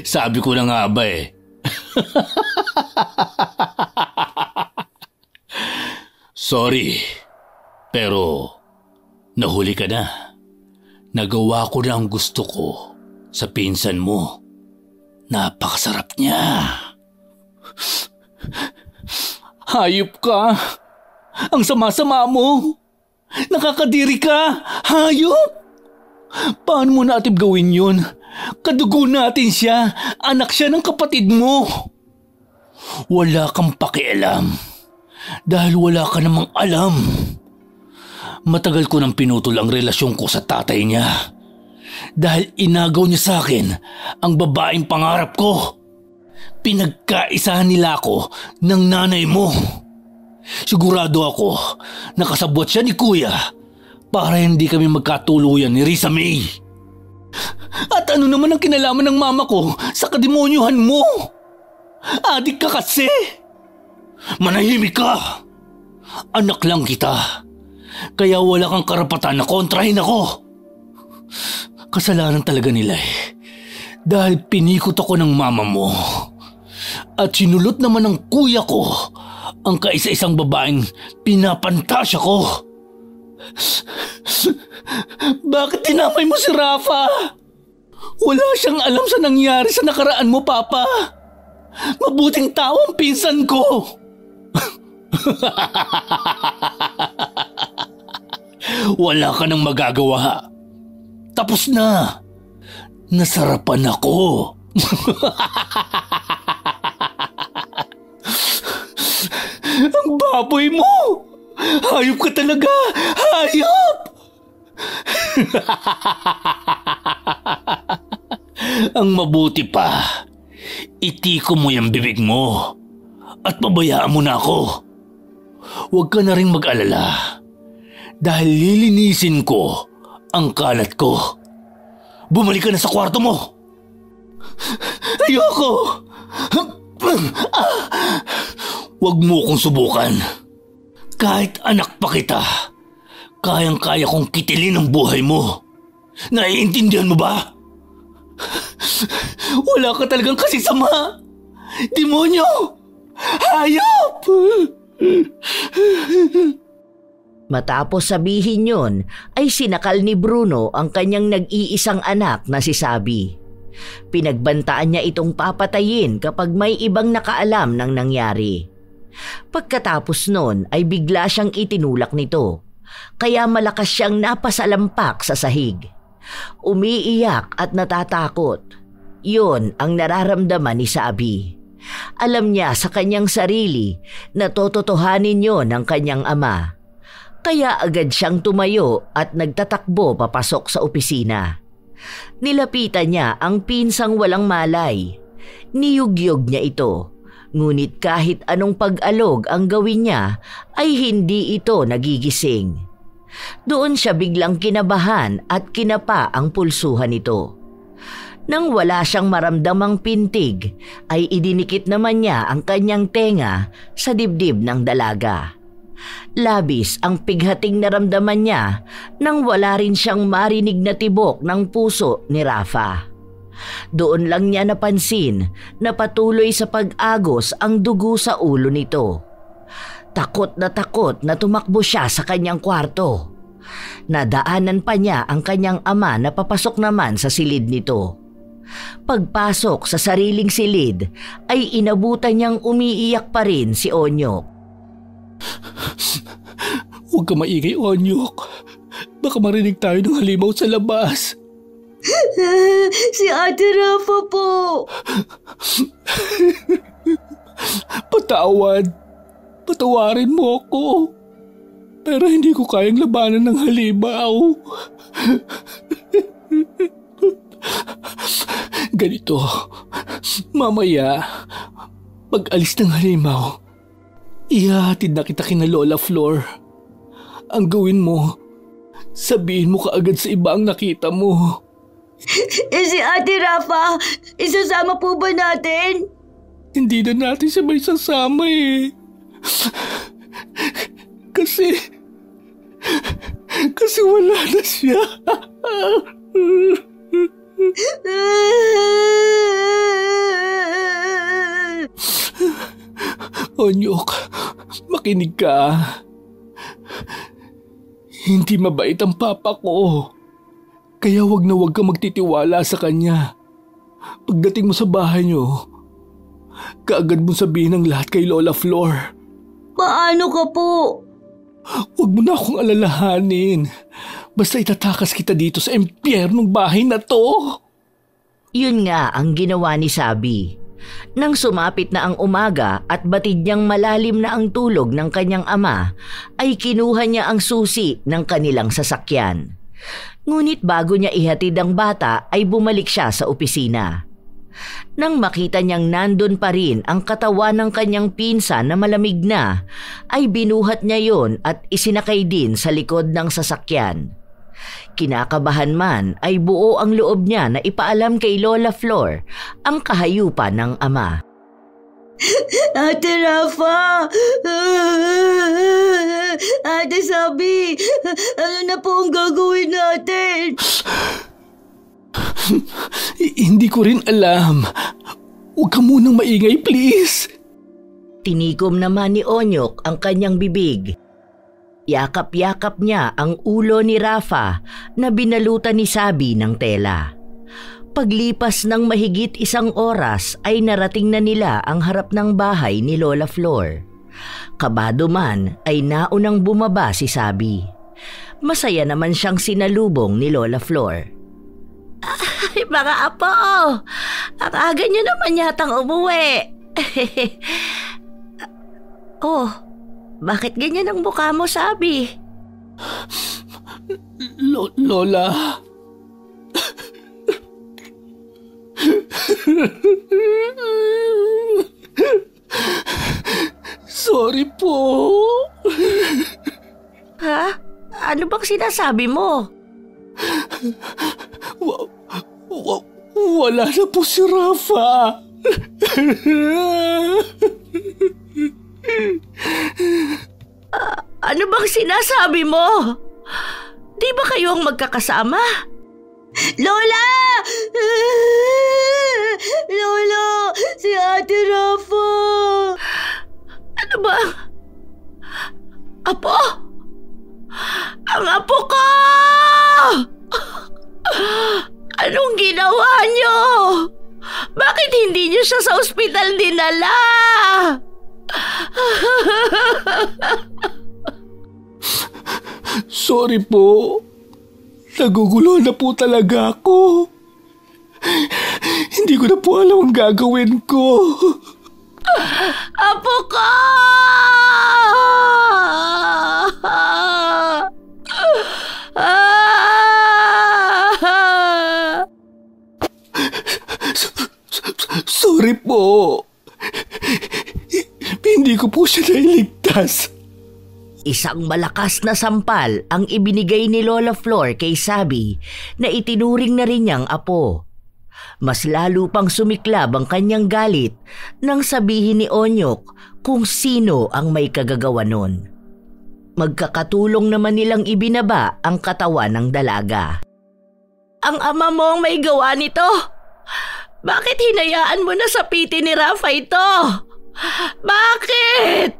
Sabi ko na nga ba eh. Sorry, pero Nahuli ka na. Nagawa ko na ang gusto ko sa pinsan mo. Napakasarap niya. Hayop ka. Ang sama-sama mo. Nakakadiri ka. Hayop. Paano mo natin gawin yun? Kadugo natin siya. Anak siya ng kapatid mo. Wala kang pakialam. Dahil wala ka namang alam. Matagal ko nang pinutol ang relasyon ko sa tatay niya. Dahil inagaw niya sa akin ang babaeng pangarap ko. Pinagkaisahan nila ako ng nanay mo. Sigurado ako nakasabwat siya ni Kuya para hindi kami magkatuluyan ni Risa May. At ano naman ang kinalaman ng mama ko sa kademonyuhan mo? Adik ka kasi. Manahimik ka. Anak lang kita. Kaya wala kang karapatan na kontrahin ako. Kasalanan talaga nila eh. Dahil pinikot ako ng mama mo. At sinulot naman ng kuya ko ang kaisa-isang babaeng pinapantasya ko. Bakit tinamay mo si Rafa? Wala siyang alam sa nangyari sa nakaraan mo, Papa. Mabuting tao ang pinsan ko. Wala ka nang magagawa. Tapos na. Nasarapan ako. Ang baboy mo. Hayop ka talaga. Hayop. Ang mabuti pa, itiko mo yung bibig mo at pabayaan mo na ako. Huwag ka na rin mag-alala dahil lilinisin ko ang kalat ko. Bumalik ka na sa kwarto mo. Ayoko. Huwag mo kong subukan. Kahit anak pa kita, kayang-kaya kong kitilin ang buhay mo. Naiintindihan mo ba? Wala ka talagang kasisama. Demonyo! Hayop! Matapos sabihin yon, ay sinakal ni Bruno ang kanyang nag-iisang anak na si Sabi. Pinagbantaan niya itong papatayin kapag may ibang nakaalam ng nangyari. Pagkatapos nun ay bigla siyang itinulak nito, kaya malakas siyang napasalampak sa sahig. Umiiyak at natatakot. Yun ang nararamdaman ni Sabi. Alam niya sa kanyang sarili na tototohanin yon ng kanyang ama. Kaya agad siyang tumayo at nagtatakbo papasok sa opisina. Nilapitan niya ang pinsang walang malay. Niyugyog niya ito, ngunit kahit anong pag-alog ang gawin niya ay hindi ito nagigising. Doon siya biglang kinabahan at kinapa ang pulsuhan nito. Nang wala siyang maramdamang pintig, ay idinikit naman niya ang kanyang tenga sa dibdib ng dalaga. Labis ang pighating naramdaman niya nang wala rin siyang marinig na tibok ng puso ni Rafa. Doon lang niya napansin na patuloy sa pag-agos ang dugo sa ulo nito. Takot na tumakbo siya sa kanyang kwarto. Nadaanan pa niya ang kanyang ama na papasok naman sa silid nito. Pagpasok sa sariling silid ay inabutan niyang umiiyak pa rin si Onyok. Huwag ka maingay, Onyok. Baka marinig tayo ng halimaw sa labas. Si Ate Rafa po. Patawarin mo ako. Pero hindi ko kayang labanan ng halimaw. Ganito, mamaya, pag-alis ng halimaw, ihahatid na kita kina Lola Flor. Ang gawin mo, sabihin mo kaagad sa iba ang nakita mo. Si Ate Rafa, isasama po ba natin? Hindi na natin siya may sasama eh. Kasi wala na siya. Onyok, makinig ka. Hindi mabait ang papa ko. Kaya wag na wag ka magtitiwala sa kanya. Pagdating mo sa bahay niyo, kaagad mong sabihin ang lahat kay Lola Flor. Paano ka po? Huwag mo na akong alalahanin. Basta itatakas kita dito sa impyernong bahay na to. Yun nga ang ginawa ni Sabi. Nang sumapit na ang umaga at batid niyang malalim na ang tulog ng kanyang ama, ay kinuha niya ang susi ng kanilang sasakyan. Ngunit bago niya ihatid ang bata ay bumalik siya sa opisina. Nang makita niyang nandun pa rin ang katawan ng kanyang pinsan na malamig na, ay binuhat niya yon at isinakay din sa likod ng sasakyan. Kinakabahan man ay buo ang loob niya na ipaalam kay Lola Flor ang kahayupan ng ama. Ate Rafa! Ate Sabi! Ano na po ang gagawin natin? Hindi ko rin alam. Huwag ka munang maingay, please. Tinikom naman ni Onyok ang kanyang bibig. Yakap-yakap niya ang ulo ni Rafa na binalutan ni Sabi ng tela. Paglipas ng mahigit 1 oras ay narating na nila ang harap ng bahay ni Lola Flor. Kabado man ay naunang bumaba si Sabi. Masaya naman siyang sinalubong ni Lola Flor. Ay, mga apo! Ang aga niyo naman yatang umuwi. Oh, bakit ganyan ang mukha mo, Sabi? Lola... Sorry po. Ha? Ano bang sinasabi mo? Wala na po si Rafa. Ano bang sinasabi mo? Di ba kayo ang magkakasama? Lola! Lola! Si Ate Rafa! Ano ba? Apo? Ang apo ko! Anong ginawa niyo? Bakit hindi niyo siya sa ospital dinala? Sorry po. Nagugulo na po talaga ako. Hindi ko na po alam ang gagawin ko. Apo ko! Sorry po. Hindi ko po siya nailigtas. Isang malakas na sampal ang ibinigay ni Lola Flor kay Sabi na itinuring na rin niyang apo. Mas lalo pang sumiklab ang kanyang galit nang sabihin ni Onyok kung sino ang may kagagawa nun. Magkakatulong naman nilang ibinaba ang katawan ng dalaga. Ang ama mo ang may gawa nito? Bakit hinayaan mo na sapitin ni Rafa ito? Bakit?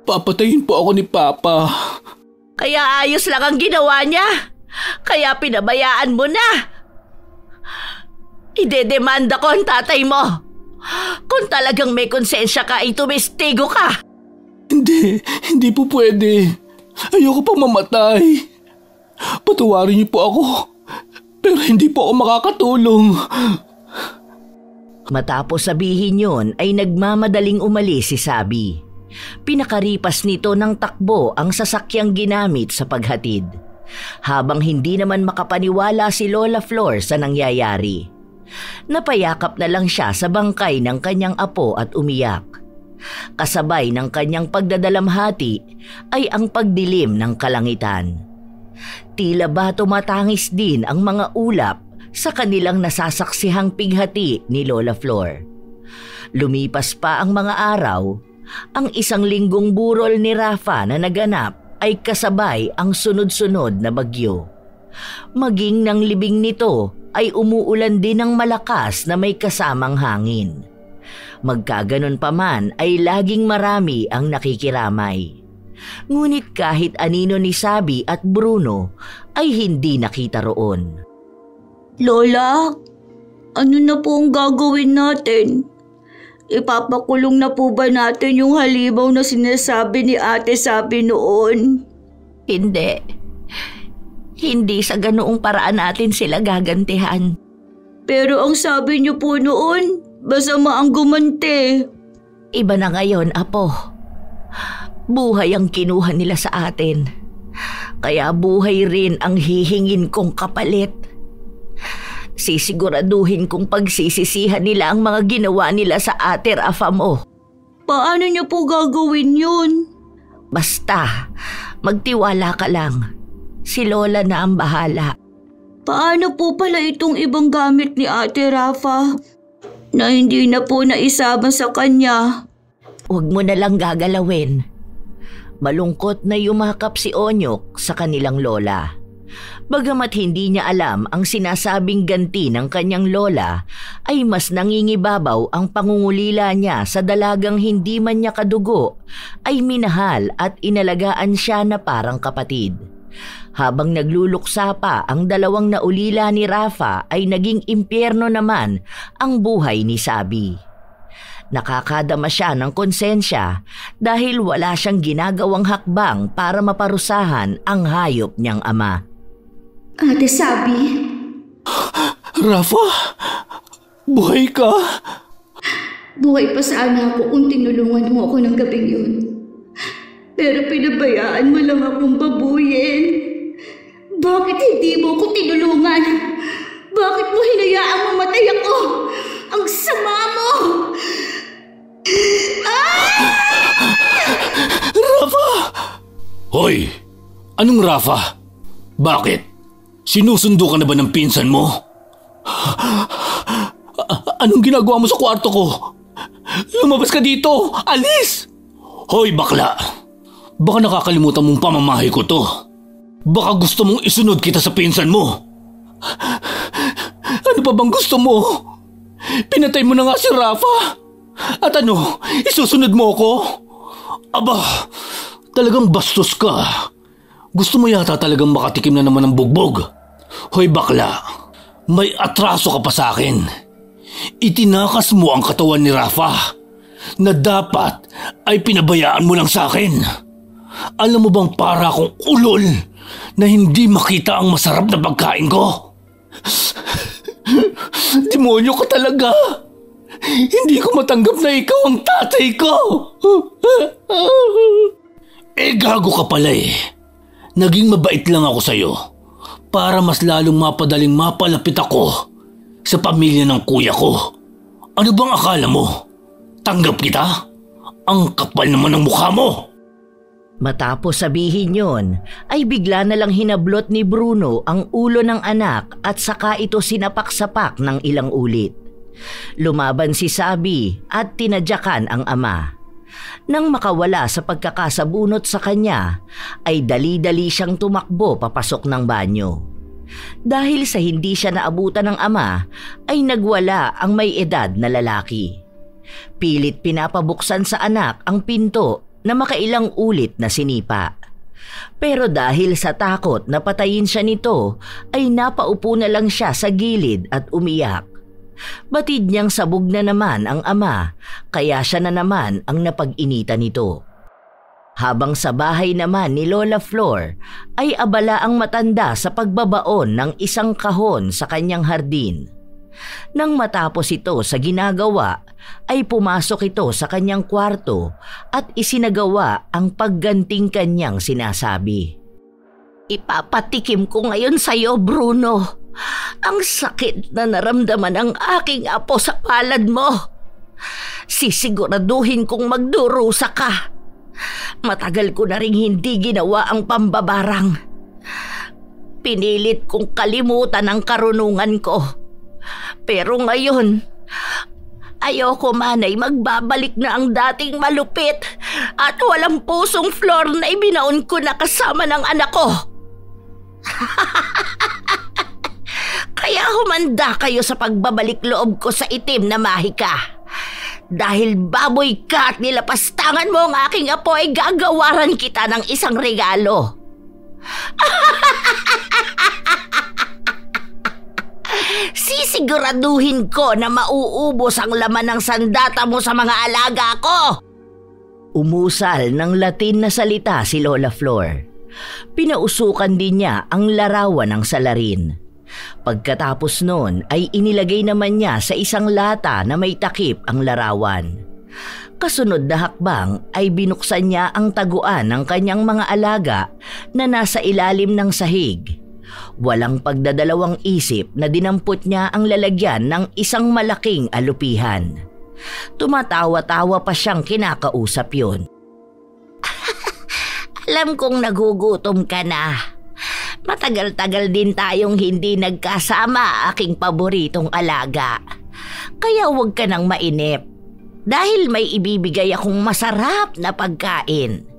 Papatayin po ako ni Papa. Kaya ayos lang ang ginawa niya. Kaya pinabayaan mo na. Idedemanda ko ang tatay mo. Kung talagang may konsensya ka, itumistigo ka. Hindi po pwede. Ayoko pang mamatay. Patawarin niyo po ako. Pero hindi po ako makakatulong. Matapos sabihin yon ay nagmamadaling umalis si Sabi. Pinakaripas nito ng takbo ang sasakyang ginamit sa paghatid. Habang hindi naman makapaniwala si Lola Flor sa nangyayari. Napayakap na lang siya sa bangkay ng kanyang apo at umiyak. Kasabay ng kanyang pagdadalamhati ay ang pagdilim ng kalangitan. Tila ba tumatangis din ang mga ulap sa kanilang nasasaksihang pighati ni Lola Flor. Lumipas pa ang mga araw. Ang 1 linggong burol ni Rafa na naganap ay kasabay ang sunod-sunod na bagyo. Maging ng libing nito ay umuulan din ng malakas na may kasamang hangin. Magkaganon pa man ay laging marami ang nakikiramay. Ngunit kahit anino ni Sabi at Bruno ay hindi nakita roon. Lola, ano na po ang gagawin natin? Ipapakulong na po ba natin yung halimaw na sinasabi ni Ate Sabi noon? Hindi. Hindi sa ganoong paraan natin sila gagantihan. Pero ang sabi niyo po noon, masama ang gumante. Iba na ngayon, Apo. Buhay ang kinuha nila sa atin. Kaya buhay rin ang hihingin kong kapalit. Sisiguraduhin kong pagsisisihan nila ang mga ginawa nila sa ate Rafa mo. Paano niyo po gagawin yun? Basta, magtiwala ka lang. Si Lola na ang bahala. Paano po pala itong ibang gamit ni Ate Rafa na hindi na po naisama sa kanya? Huwag mo na lang gagalawin. Malungkot na yumakap si Onyok sa kanilang lola. Bagamat hindi niya alam ang sinasabing ganti ng kanyang lola, ay mas nangingibabaw ang pangungulila niya sa dalagang hindi man niya kadugo, ay minahal at inalagaan siya na parang kapatid. Habang nagluluksa pa ang dalawang naulila ni Rafa ay naging impyerno naman ang buhay ni Sabi. Nakakadama siya ng konsensya dahil wala siyang ginagawang hakbang para maparusahan ang hayop niyang ama. Ate Sabi? Rafa, buhay ka? Buhay pa sana ako kung tinulungan mo ako ng gabing yun. Pero pinabayaan mo lang akong babuyin. Bakit hindi mo ako tinulungan? Bakit mo hinayaang mamatay ako? Ang sama mo! Rafa! Hoy! Anong Rafa? Bakit? Sinusundo ka na ba ng pinsan mo? Anong ginagawa mo sa kwarto ko? Lumabas ka dito! Alis! Hoy bakla! Baka nakakalimutan mong pamamahay ko to. Baka gusto mong isunod kita sa pinsan mo. Ano pa bang gusto mo? Pinatay mo na nga si Rafa. At ano, isusunod mo ko? Aba, talagang bastos ka. Gusto mo yata talagang makatikim na naman ng bugbog. Hoy bakla, may atraso ka pa sa akin. Itinakas mo ang katawan ni Rafa na dapat ay pinabayaan mo lang sa akin. Alam mo bang para akong ulol na hindi makita ang masarap na pagkain ko? Demonyo ka talaga. Hindi ko matanggap na ikaw ang tatay ko. Gago ka pala eh. Naging mabait lang ako sa'yo para mas lalong mapadaling mapalapit ako sa pamilya ng kuya ko. Ano bang akala mo? Tanggap kita? Ang kapal naman ng mukha mo. Matapos sabihin yon, ay bigla na lang hinablot ni Bruno ang ulo ng anak at saka ito sinapak-sapak ng ilang ulit. Lumaban si Sabi at tinadyakan ang ama. Nang makawala sa pagkakasabunot sa kanya, ay dali-dali siyang tumakbo papasok ng banyo. Dahil sa hindi siya naabutan ng ama, ay nagwala ang may edad na lalaki. Pilit pinapabuksan sa anak ang pinto na makailang ulit na sinipa. Pero dahil sa takot na patayin siya nito, ay napaupo na lang siya sa gilid at umiyak. Batid niyang sabog na naman ang ama, kaya siya na naman ang napag-initan nito. Habang sa bahay naman ni Lola Flor, ay abala ang matanda sa pagbabaon ng isang kahon sa kanyang hardin. Nang matapos ito sa ginagawa, ay pumasok ito sa kanyang kwarto at isinagawa ang pagganting kanyang sinasabi. Ipapatikim ko ngayon sa iyo, Bruno, ang sakit na naramdaman ng aking apo sa palad mo. Sisiguraduhin kong magdurusa ka. Matagal ko na ring hindi ginawa ang pambabarang. Pinilit kong kalimutan ang karunungan ko. Pero ngayon, ayoko man ay magbabalik na ang dating malupit at walang pusong Flor na ibinaon ko na kasama ng anak ko. Kaya humanda kayo sa pagbabalik loob ko sa itim na mahika. Dahil baboy ka at nilapastangan mo ang aking apo ay gagawaran kita ng isang regalo. Sisiguraduhin ko na mauubos ang laman ng sandata mo sa mga alaga ko. Umusal ng Latin na salita si Lola Flor. Pinausukan din niya ang larawan ng salarin. Pagkatapos noon ay inilagay naman niya sa isang lata na may takip ang larawan. Kasunod na hakbang ay binuksan niya ang taguan ng kanyang mga alaga na nasa ilalim ng sahig. Walang pagdadalawang isip na dinampot niya ang lalagyan ng isang malaking alupihan. Tumatawa-tawa pa siyang kinakausap yun. Alam kong nagugutom ka na. Matagal-tagal din tayong hindi nagkasama, aking paboritong alaga. Kaya huwag ka nang mainip. Dahil may ibibigay akong masarap na pagkain.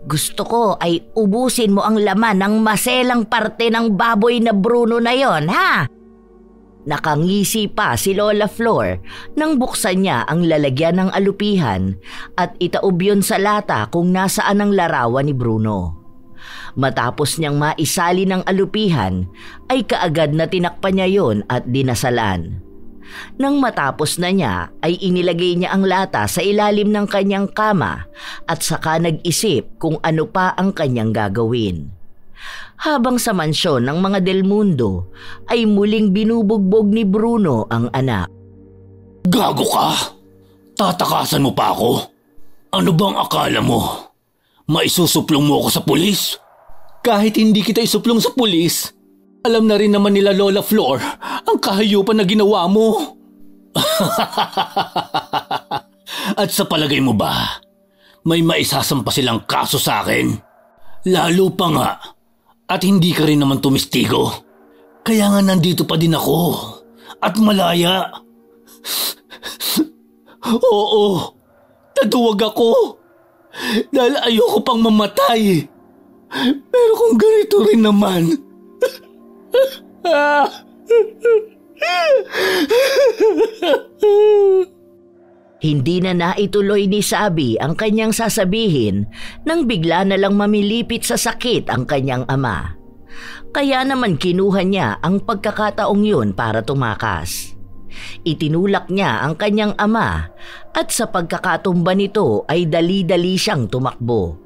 Gusto ko ay ubusin mo ang laman ng maselang parte ng baboy na Bruno na yon, ha? Nakangisi pa si Lola Flor nang buksan niya ang lalagyan ng alupihan at itaob yun sa lata kung nasaan ang larawan ni Bruno. Matapos niyang maisali ng alupihan ay kaagad na tinakpan niya yon at dinasalan. Nang matapos na niya ay inilagay niya ang lata sa ilalim ng kanyang kama at saka nag-isip kung ano pa ang kanyang gagawin. Habang sa mansyon ng mga Del Mundo ay muling binubugbog ni Bruno ang anak. Gago ka? Tatakasan mo pa ako? Ano bang akala mo? Maisusuplong mo ako sa pulis? Kahit hindi kita isuplong sa pulis, alam na rin naman nila Lola Flor ang kahayupan na ginawa mo. At sa palagay mo ba, may maisasampa silang kaso sa akin? Lalo pa nga, at hindi ka rin naman tumistigo. Kaya nga nandito pa din ako, at malaya. Oo, naduwag ako. Dahil ayoko pang mamatay. Pero kung ganito rin naman... Hindi na naituloy ni Sabi ang kanyang sasabihin nang bigla na lang mamilipit sa sakit ang kanyang ama. Kaya naman kinuha niya ang pagkakataong yun para tumakas. Itinulak niya ang kanyang ama at sa pagkakatumba nito ay dali-dali siyang tumakbo.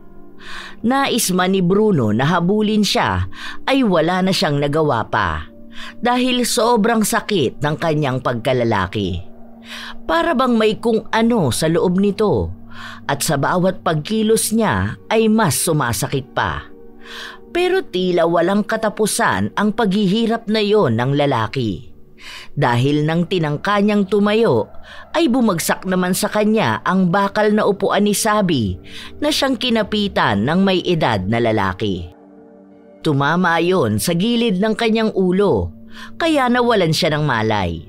Nais man ni Bruno na habulin siya ay wala na siyang nagawa pa dahil sobrang sakit ng kanyang pagkalalaki. Para bang may kung ano sa loob nito at sa bawat pagkilos niya ay mas sumasakit pa. Pero tila walang katapusan ang paghihirap na yon ng lalaki. Dahil nang tinangka niyang tumayo, ay bumagsak naman sa kanya ang bakal na upuan ni Sabi na siyang kinapitan ng may edad na lalaki. Tumama yon sa gilid ng kanyang ulo, kaya nawalan siya ng malay.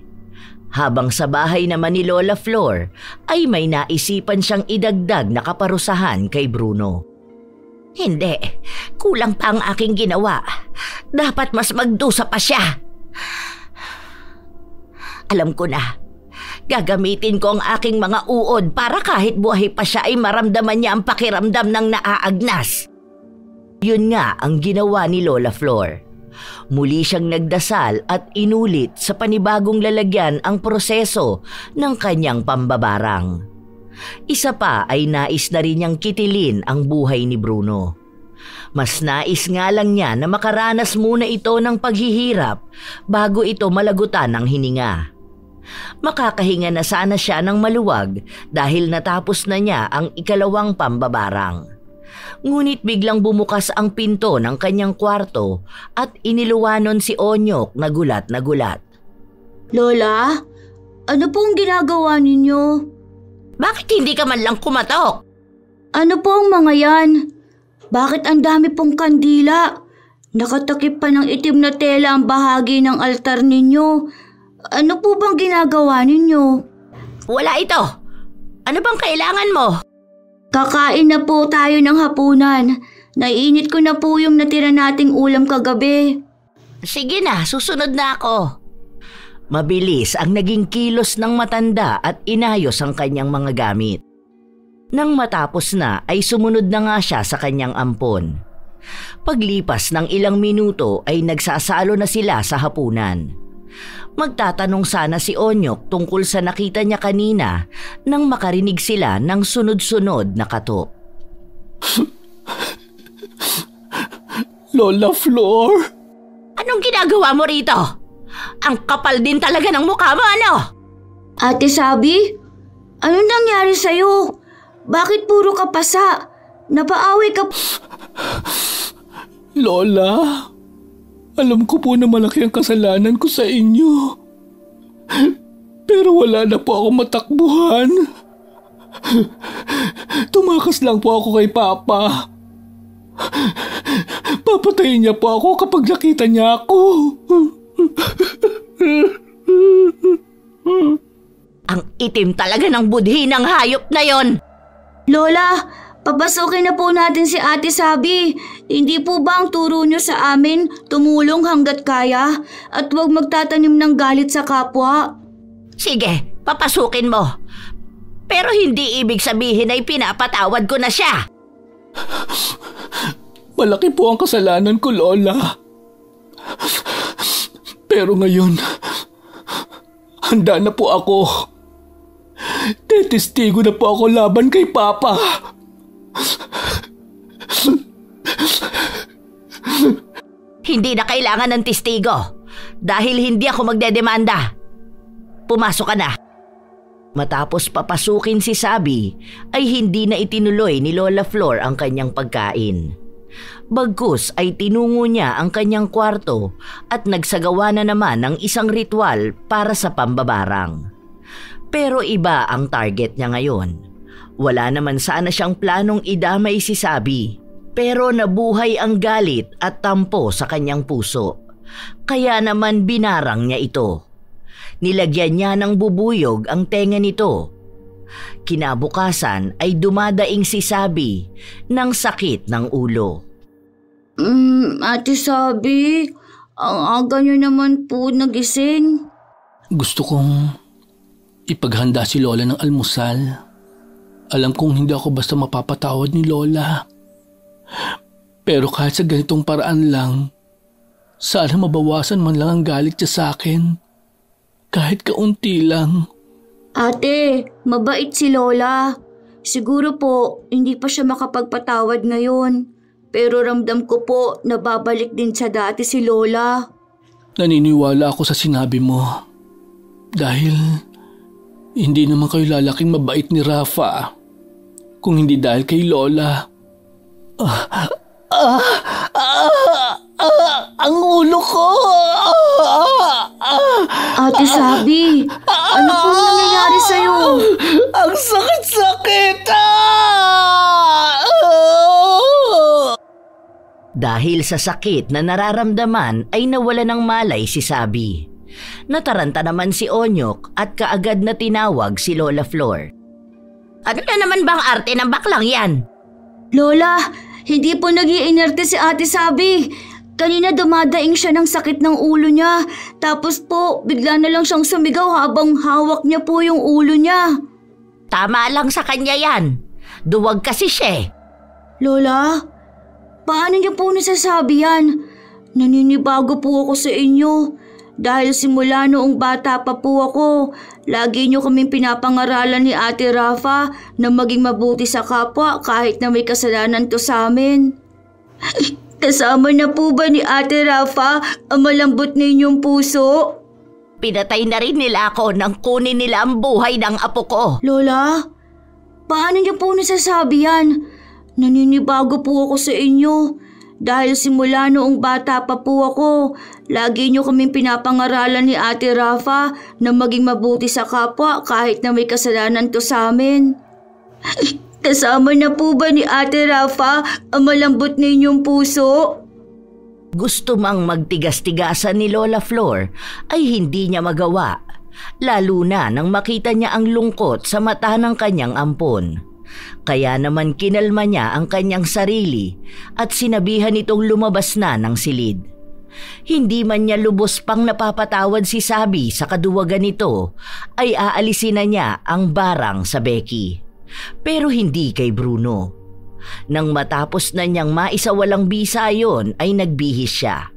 Habang sa bahay naman ni Lola Flor, ay may naisipan siyang idagdag na kaparusahan kay Bruno. Hindi, kulang pa ang aking ginawa. Dapat mas magdusa pa siya. Alam ko na, gagamitin ko ang aking mga uod para kahit buhay pa siya ay maramdaman niya ang pakiramdam ng naaagnas. Yun nga ang ginawa ni Lola Flor. Muli siyang nagdasal at inulit sa panibagong lalagyan ang proseso ng kanyang pambabarang. Isa pa ay nais na rin niyang kitilin ang buhay ni Bruno. Mas nais nga lang niya na makaranas muna ito ng paghihirap bago ito malagutan ng hininga. Makakahinga na sana siya ng maluwag dahil natapos na niya ang ikalawang pambabarang. Ngunit biglang bumukas ang pinto ng kanyang kwarto at iniluwanon si Onyok na gulat na gulat. Lola, ano pong ginagawa ninyo? Bakit hindi ka man lang kumatok? Ano po ang mga yan? Bakit ang dami pong kandila? Nakatakip pa ng itim na tela ang bahagi ng altar ninyo. Ano po bang ginagawa ninyo? Wala ito. Ano bang kailangan mo? Kakain na po tayo ng hapunan. Naiinit ko na po yung natira nating ulam kagabi. Sige na, susunod na ako. Mabilis ang naging kilos ng matanda at inayos ang kanyang mga gamit. Nang matapos na ay sumunod na nga siya sa kanyang ampon. Paglipas ng ilang minuto ay nagsasalo na sila sa hapunan. Magtatanong sana si Onyok tungkol sa nakita niya kanina nang makarinig sila ng sunod-sunod na katok. Lola Flor? Anong ginagawa mo rito? Ang kapal din talaga ng mukha mo, ano? Ate Sabi, anong nangyari sa'yo? Bakit puro ka pasa? Napaaway ka... Lola, alam ko po na malaki ang kasalanan ko sa inyo. Pero wala na po ako matakbuhan. Tumakas lang po ako kay Papa. Papatayin niya po ako kapag nakita niya ako. Ang itim talaga ng budhi ng hayop na yon. Lola, papasukin na po natin si Ate Sabi. Hindi po ba ang turo niyo sa amin tumulong hanggat kaya at huwag magtatanim ng galit sa kapwa? Sige, papasukin mo. Pero hindi ibig sabihin ay pinapatawad ko na siya. Malaki po ang kasalanan ko, Lola. Pero ngayon, handa na po ako. Testigo na po ako laban kay Papa. Hindi na kailangan ng testigo dahil hindi ako magdedemanda. Pumasok ka na. Matapos papasukin si Sabi ay hindi na itinuloy ni Lola Flor ang kanyang pagkain. Bagkus ay tinungo niya ang kanyang kwarto at nagsagawa na naman ng isang ritual para sa pambabarang. Pero iba ang target niya ngayon. Wala naman sana siyang planong idamay si Sabi, pero nabuhay ang galit at tampo sa kanyang puso. Kaya naman binarang niya ito. Nilagyan niya ng bubuyog ang tenga nito. Kinabukasan ay dumadaing si Sabi ng sakit ng ulo. Ate Sabi, ang aga niyo naman po nagising. Gusto kong ipaghanda si Lola ng almusal. Alam kong hindi ako basta mapapatawad ni Lola. Pero kahit sa ganitong paraan lang, sana mabawasan man lang ang galit niya sa akin. Kahit kaunti lang. Ate, mabait si Lola. Siguro po, hindi pa siya makapagpatawad ngayon. Pero ramdam ko po na babalik din sa dati si Lola. Naniniwala ako sa sinabi mo. Dahil hindi naman kayo lalaking mabait ni Rafa. Kung hindi dahil kay Lola. Ang ulo ko! Ate Sabi, ano pong nangyayari sa'yo? Ang sakit-sakit! Dahil sa sakit na nararamdaman ay nawala ng malay si Sabi. Nataranta naman si Onyok at kaagad na tinawag si Lola Flor. Ano na naman bang arte ng baklang yan? Lola, hindi po nag-iinerte si Ate Sabi. Kanina dumadaing siya ng sakit ng ulo niya. Tapos po, bigla na lang siyang sumigaw habang hawak niya po yung ulo niya. Tama lang sa kanya yan. Duwag kasi siya. Lola, paano niyo po nasasabi yan? Naninibago po ako sa inyo. Dahil simula noong bata pa po ako, lagi niyo kaming pinapangaralan ni Ate Rafa na maging mabuti sa kapwa kahit na may kasalanan to sa amin. Kasama na po ba ni Ate Rafa ang malambot na inyong puso? Pinatay na rin nila ako nang kunin nila ang buhay ng apo ko. Lola, paano niyo po nasasabi yan? Naninibago po ako sa inyo. Dahil simula noong bata pa po ako, lagi niyo kaming pinapangaralan ni Ate Rafa na maging mabuti sa kapwa kahit na may kasalanan to sa amin. Kasama na po ba ni Ate Rafa ang malambot na inyong puso? Gusto mang magtigas-tigasan ni Lola Flor ay hindi niya magawa, lalo na nang makita niya ang lungkot sa mata ng kanyang ampon. Kaya naman kinalma niya ang kanyang sarili at sinabihan itong lumabas na ng silid. Hindi man niya lubos pang napapatawad si Sabi sa kaduwagan nito, ay aalisin na niya ang barang sa Becky. Pero hindi kay Bruno. Nang matapos na niyang maisawalang bisa yon ay nagbihis siya.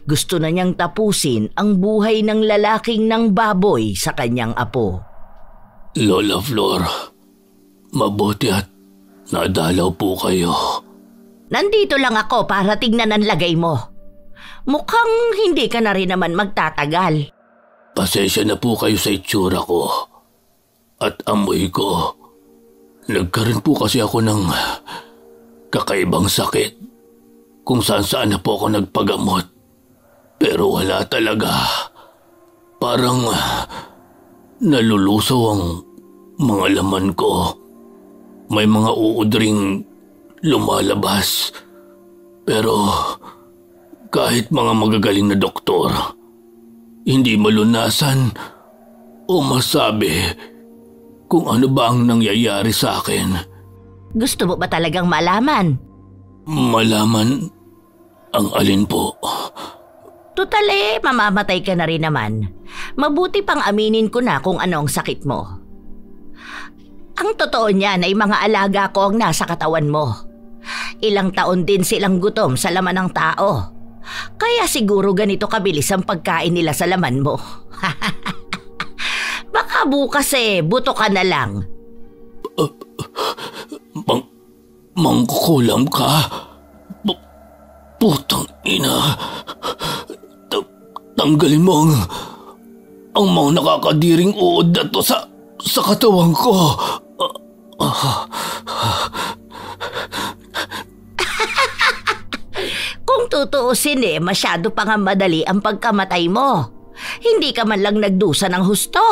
Gusto na niyang tapusin ang buhay ng lalaking ng baboy sa kanyang apo. Lola Flor, mabuti at nadalaw po kayo. Nandito lang ako para tignan ang lagay mo. Mukhang hindi ka na rin naman magtatagal. Pasensya na po kayo sa itsura ko at amoy ko. Nagkaroon po kasi ako ng kakaibang sakit kung saan na po ako nagpagamot. Pero wala talaga. Parang nalulusaw ang mga laman ko. May mga uudring lumalabas. Pero kahit mga magagaling na doktor, hindi malunasan o masabi kung ano ba ang nangyayari sa akin. Gusto mo ba talagang malaman? Malaman ang alin po? Tutal mamamatay ka na rin naman. Mabuti pang aminin ko na kung ano ang sakit mo. Ang totoo niyan ay mga alaga ko ang nasa katawan mo. Ilang taon din silang gutom sa laman ng tao. Kaya siguro ganito kabilis ang pagkain nila sa laman mo. Baka bukas buto ka na lang. Mangkukulam ka? Putang ina. Tanggalin mo ang mga nakakadiring uod na to sa katawan ko. Kung tutuusin masyado pa nga madali ang pagkamatay mo. Hindi ka man lang nagdusa ng husto.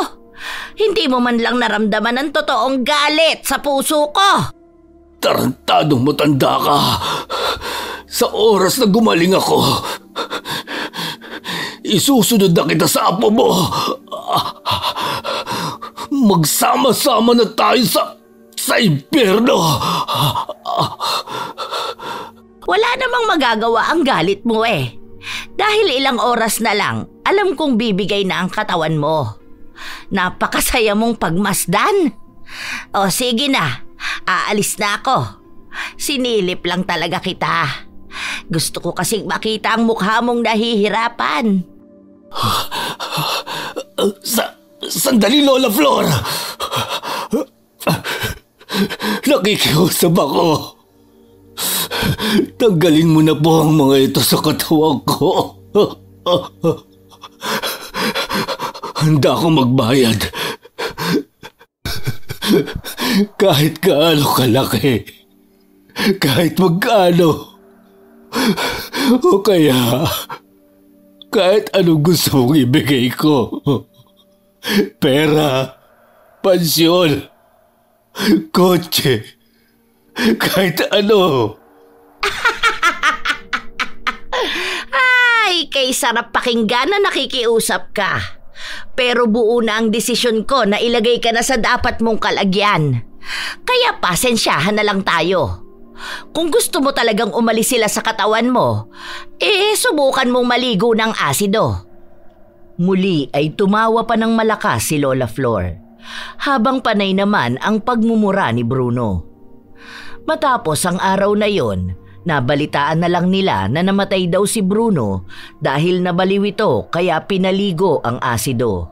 Hindi mo man lang naramdaman ang totoong galit sa puso ko. Tarantadong matanda ka. Sa oras na gumaling ako, isusunod na kita sa apo mo. Magsama-sama na tayo sa impyerno. Wala namang magagawa ang galit mo Dahil ilang oras na lang, alam kong bibigay na ang katawan mo. Napakasaya mong pagmasdan. O sige na, aalis na ako. Sinilip lang talaga kita. Gusto ko kasing makita ang mukha mong nahihirapan. Sandali, Lola Flor. Nakikiusap ako. Tanggalin mo na po ang mga ito sa katawan ko. Handa akong magbayad. Kahit gaano kalaki. Kahit magkano. O kaya, kahit anong gusto mong ibigay ko. Pera, pansyon, kotse, kahit ano. Ay, kay sarap pakinggan na nakikiusap ka. Pero buo na ang desisyon ko na ilagay ka na sa dapat mong kalagyan. Kaya pasensyahan na lang tayo. Kung gusto mo talagang umalis sila sa katawan mo, subukan mong maligo ng asido. Muli ay tumawa pa ng malakas si Lola Flor, habang panay naman ang pagmumura ni Bruno. Matapos ang araw na yon, nabalitaan na lang nila na namatay daw si Bruno dahil nabaliw ito kaya pinaligo ang asido.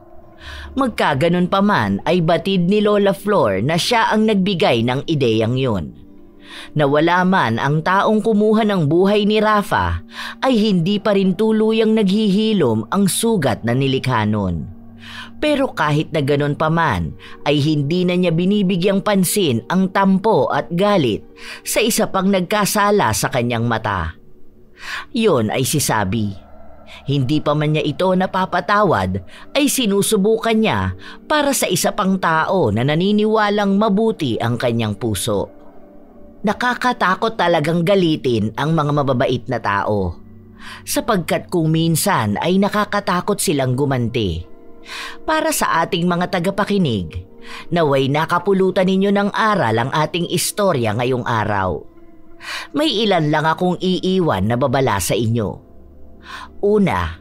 Magkaganon pa man ay batid ni Lola Flor na siya ang nagbigay ng ideyang yon. Nawala man ang taong kumuha ng buhay ni Rafa, ay hindi pa rin tuluyang naghihilom ang sugat na nilikha nun. Pero kahit na ganon pa man, ay hindi na niya binibigyang pansin ang tampo at galit sa isa pang nagkasala sa kanyang mata. Yon ay si Sabi. Hindi pa man niya ito napapatawad, ay sinusubukan niya para sa isa pang tao na naniniwalang mabuti ang kanyang puso. Nakakatakot talagang galitin ang mga mababait na tao, sapagkat kung minsan ay nakakatakot silang gumanti. Para sa ating mga tagapakinig, naway nakapulutan ninyo ng aral ang ating istorya ngayong araw. May ilan lang akong iiwan na babala sa inyo. Una,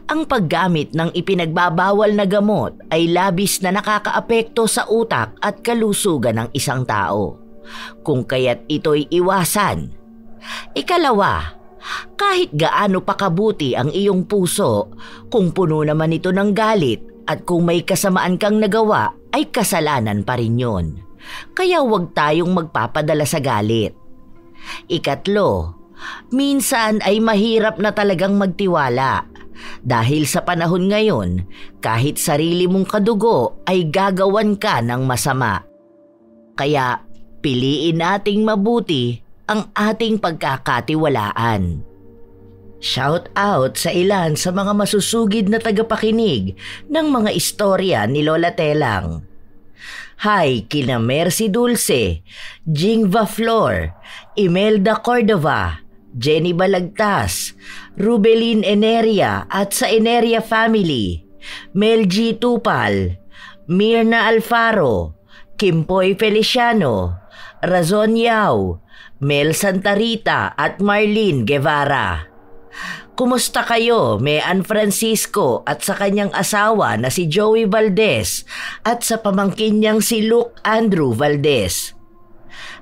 ang paggamit ng ipinagbabawal na gamot ay labis na nakakaapekto sa utak at kalusugan ng isang tao, kung kaya't ito'y iwasan. Ikalawa, kahit gaano pa kabuti ang iyong puso, kung puno naman ito ng galit at kung may kasamaan kang nagawa, ay kasalanan pa rin yun. Kaya huwag tayong magpapadala sa galit. Ikatlo, minsan ay mahirap na talagang magtiwala. Dahil sa panahon ngayon, kahit sarili mong kadugo ay gagawan ka ng masama. Kaya piliin nating mabuti ang ating pagkakatiwalaan. Shout out sa ilan sa mga masusugid na tagapakinig ng mga istorya ni Lola Telang. Hi kina Mercy Dulce, Jingva Flor, Imelda Cordova, Jenny Balagtas, Rubelin Eneria at sa Eneria Family, Mel G. Tupal, Mirna Alfaro, Kimpoy Feliciano, Razon Yao, Mel Santarita at Marlene Guevara. Kumusta kayo, Mean Francisco at sa kanyang asawa na si Joey Valdez at sa pamangkin niyang si Luke Andrew Valdez?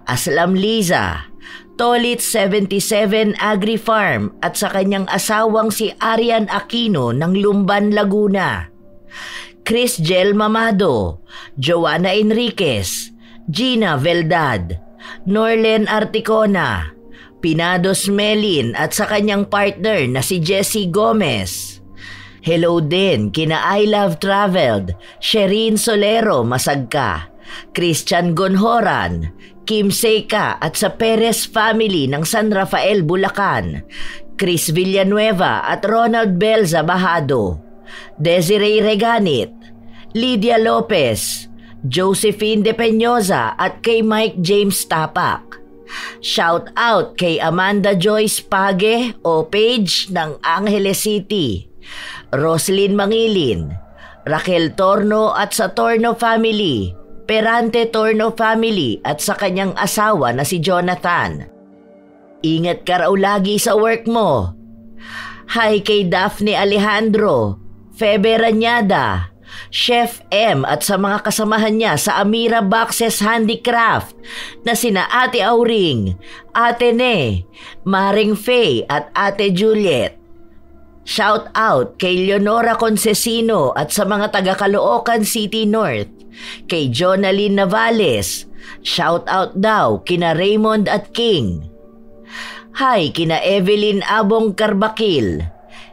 Aslam Liza, Tolit 77 Agri Farm at sa kanyang asawang si Arian Aquino ng Lumban, Laguna. Chris Jel Mamado, Joanna Enriquez, Gina Veldad, Norlen Articona, Pinados Melin at sa kanyang partner na si Jessie Gomez. Hello din kina I Love Traveled, Sherin Solero Masagka, Christian Gonhoran, Kim Seika at sa Perez family ng San Rafael, Bulacan, Chris Villanueva at Ronald Belza Bahado, Desiree Reganit, Lydia Lopez, Josephine De Peñosa at kay Mike James Tapak. Shout out kay Amanda Joyce Page o Page ng Angeles City, Roslyn Mangilin, Raquel Torno at sa Torno family, Perante Torno family at sa kanyang asawa na si Jonathan. Ingat ka raw lagi sa work mo. Hi kay Daphne Alejandro, Febe Ranyada, Chef M at sa mga kasamahan niya sa Amira Boxes Handicraft na sina Ate Auring, Ate Ne, Maring Faye at Ate Juliet. Shout out kay Leonora Concesino at sa mga taga Caloocan City North, kay Jonalyn Navales. Shout out daw kina Raymond at King. Hi kina Evelyn Abong Carbakil,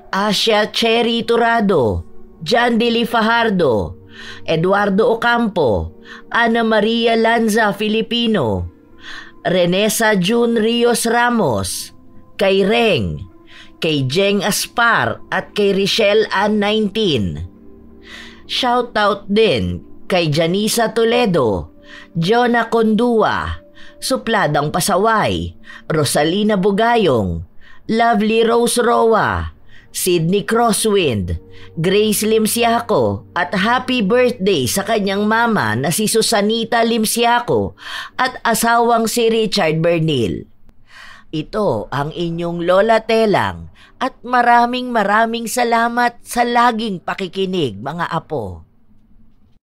Asia Cherry Turado, John Dili Fajardo, Eduardo Ocampo, Ana Maria Lanza Filipino, Renesa June Rios Ramos, kay Reng, kay Jeng Aspar at kay Richelle Ann 19. Shoutout din kay Janisa Toledo, Jonah Condua, Supladang Pasaway, Rosalina Bugayong, Lovely Rose Roa, Sydney Crosswind, Grace Limsiaco at happy birthday sa kanyang mama na si Susanita Limsiaco at asawang si Richard Bernil. Ito ang inyong Lola Telang at maraming salamat sa laging pakikinig mga apo.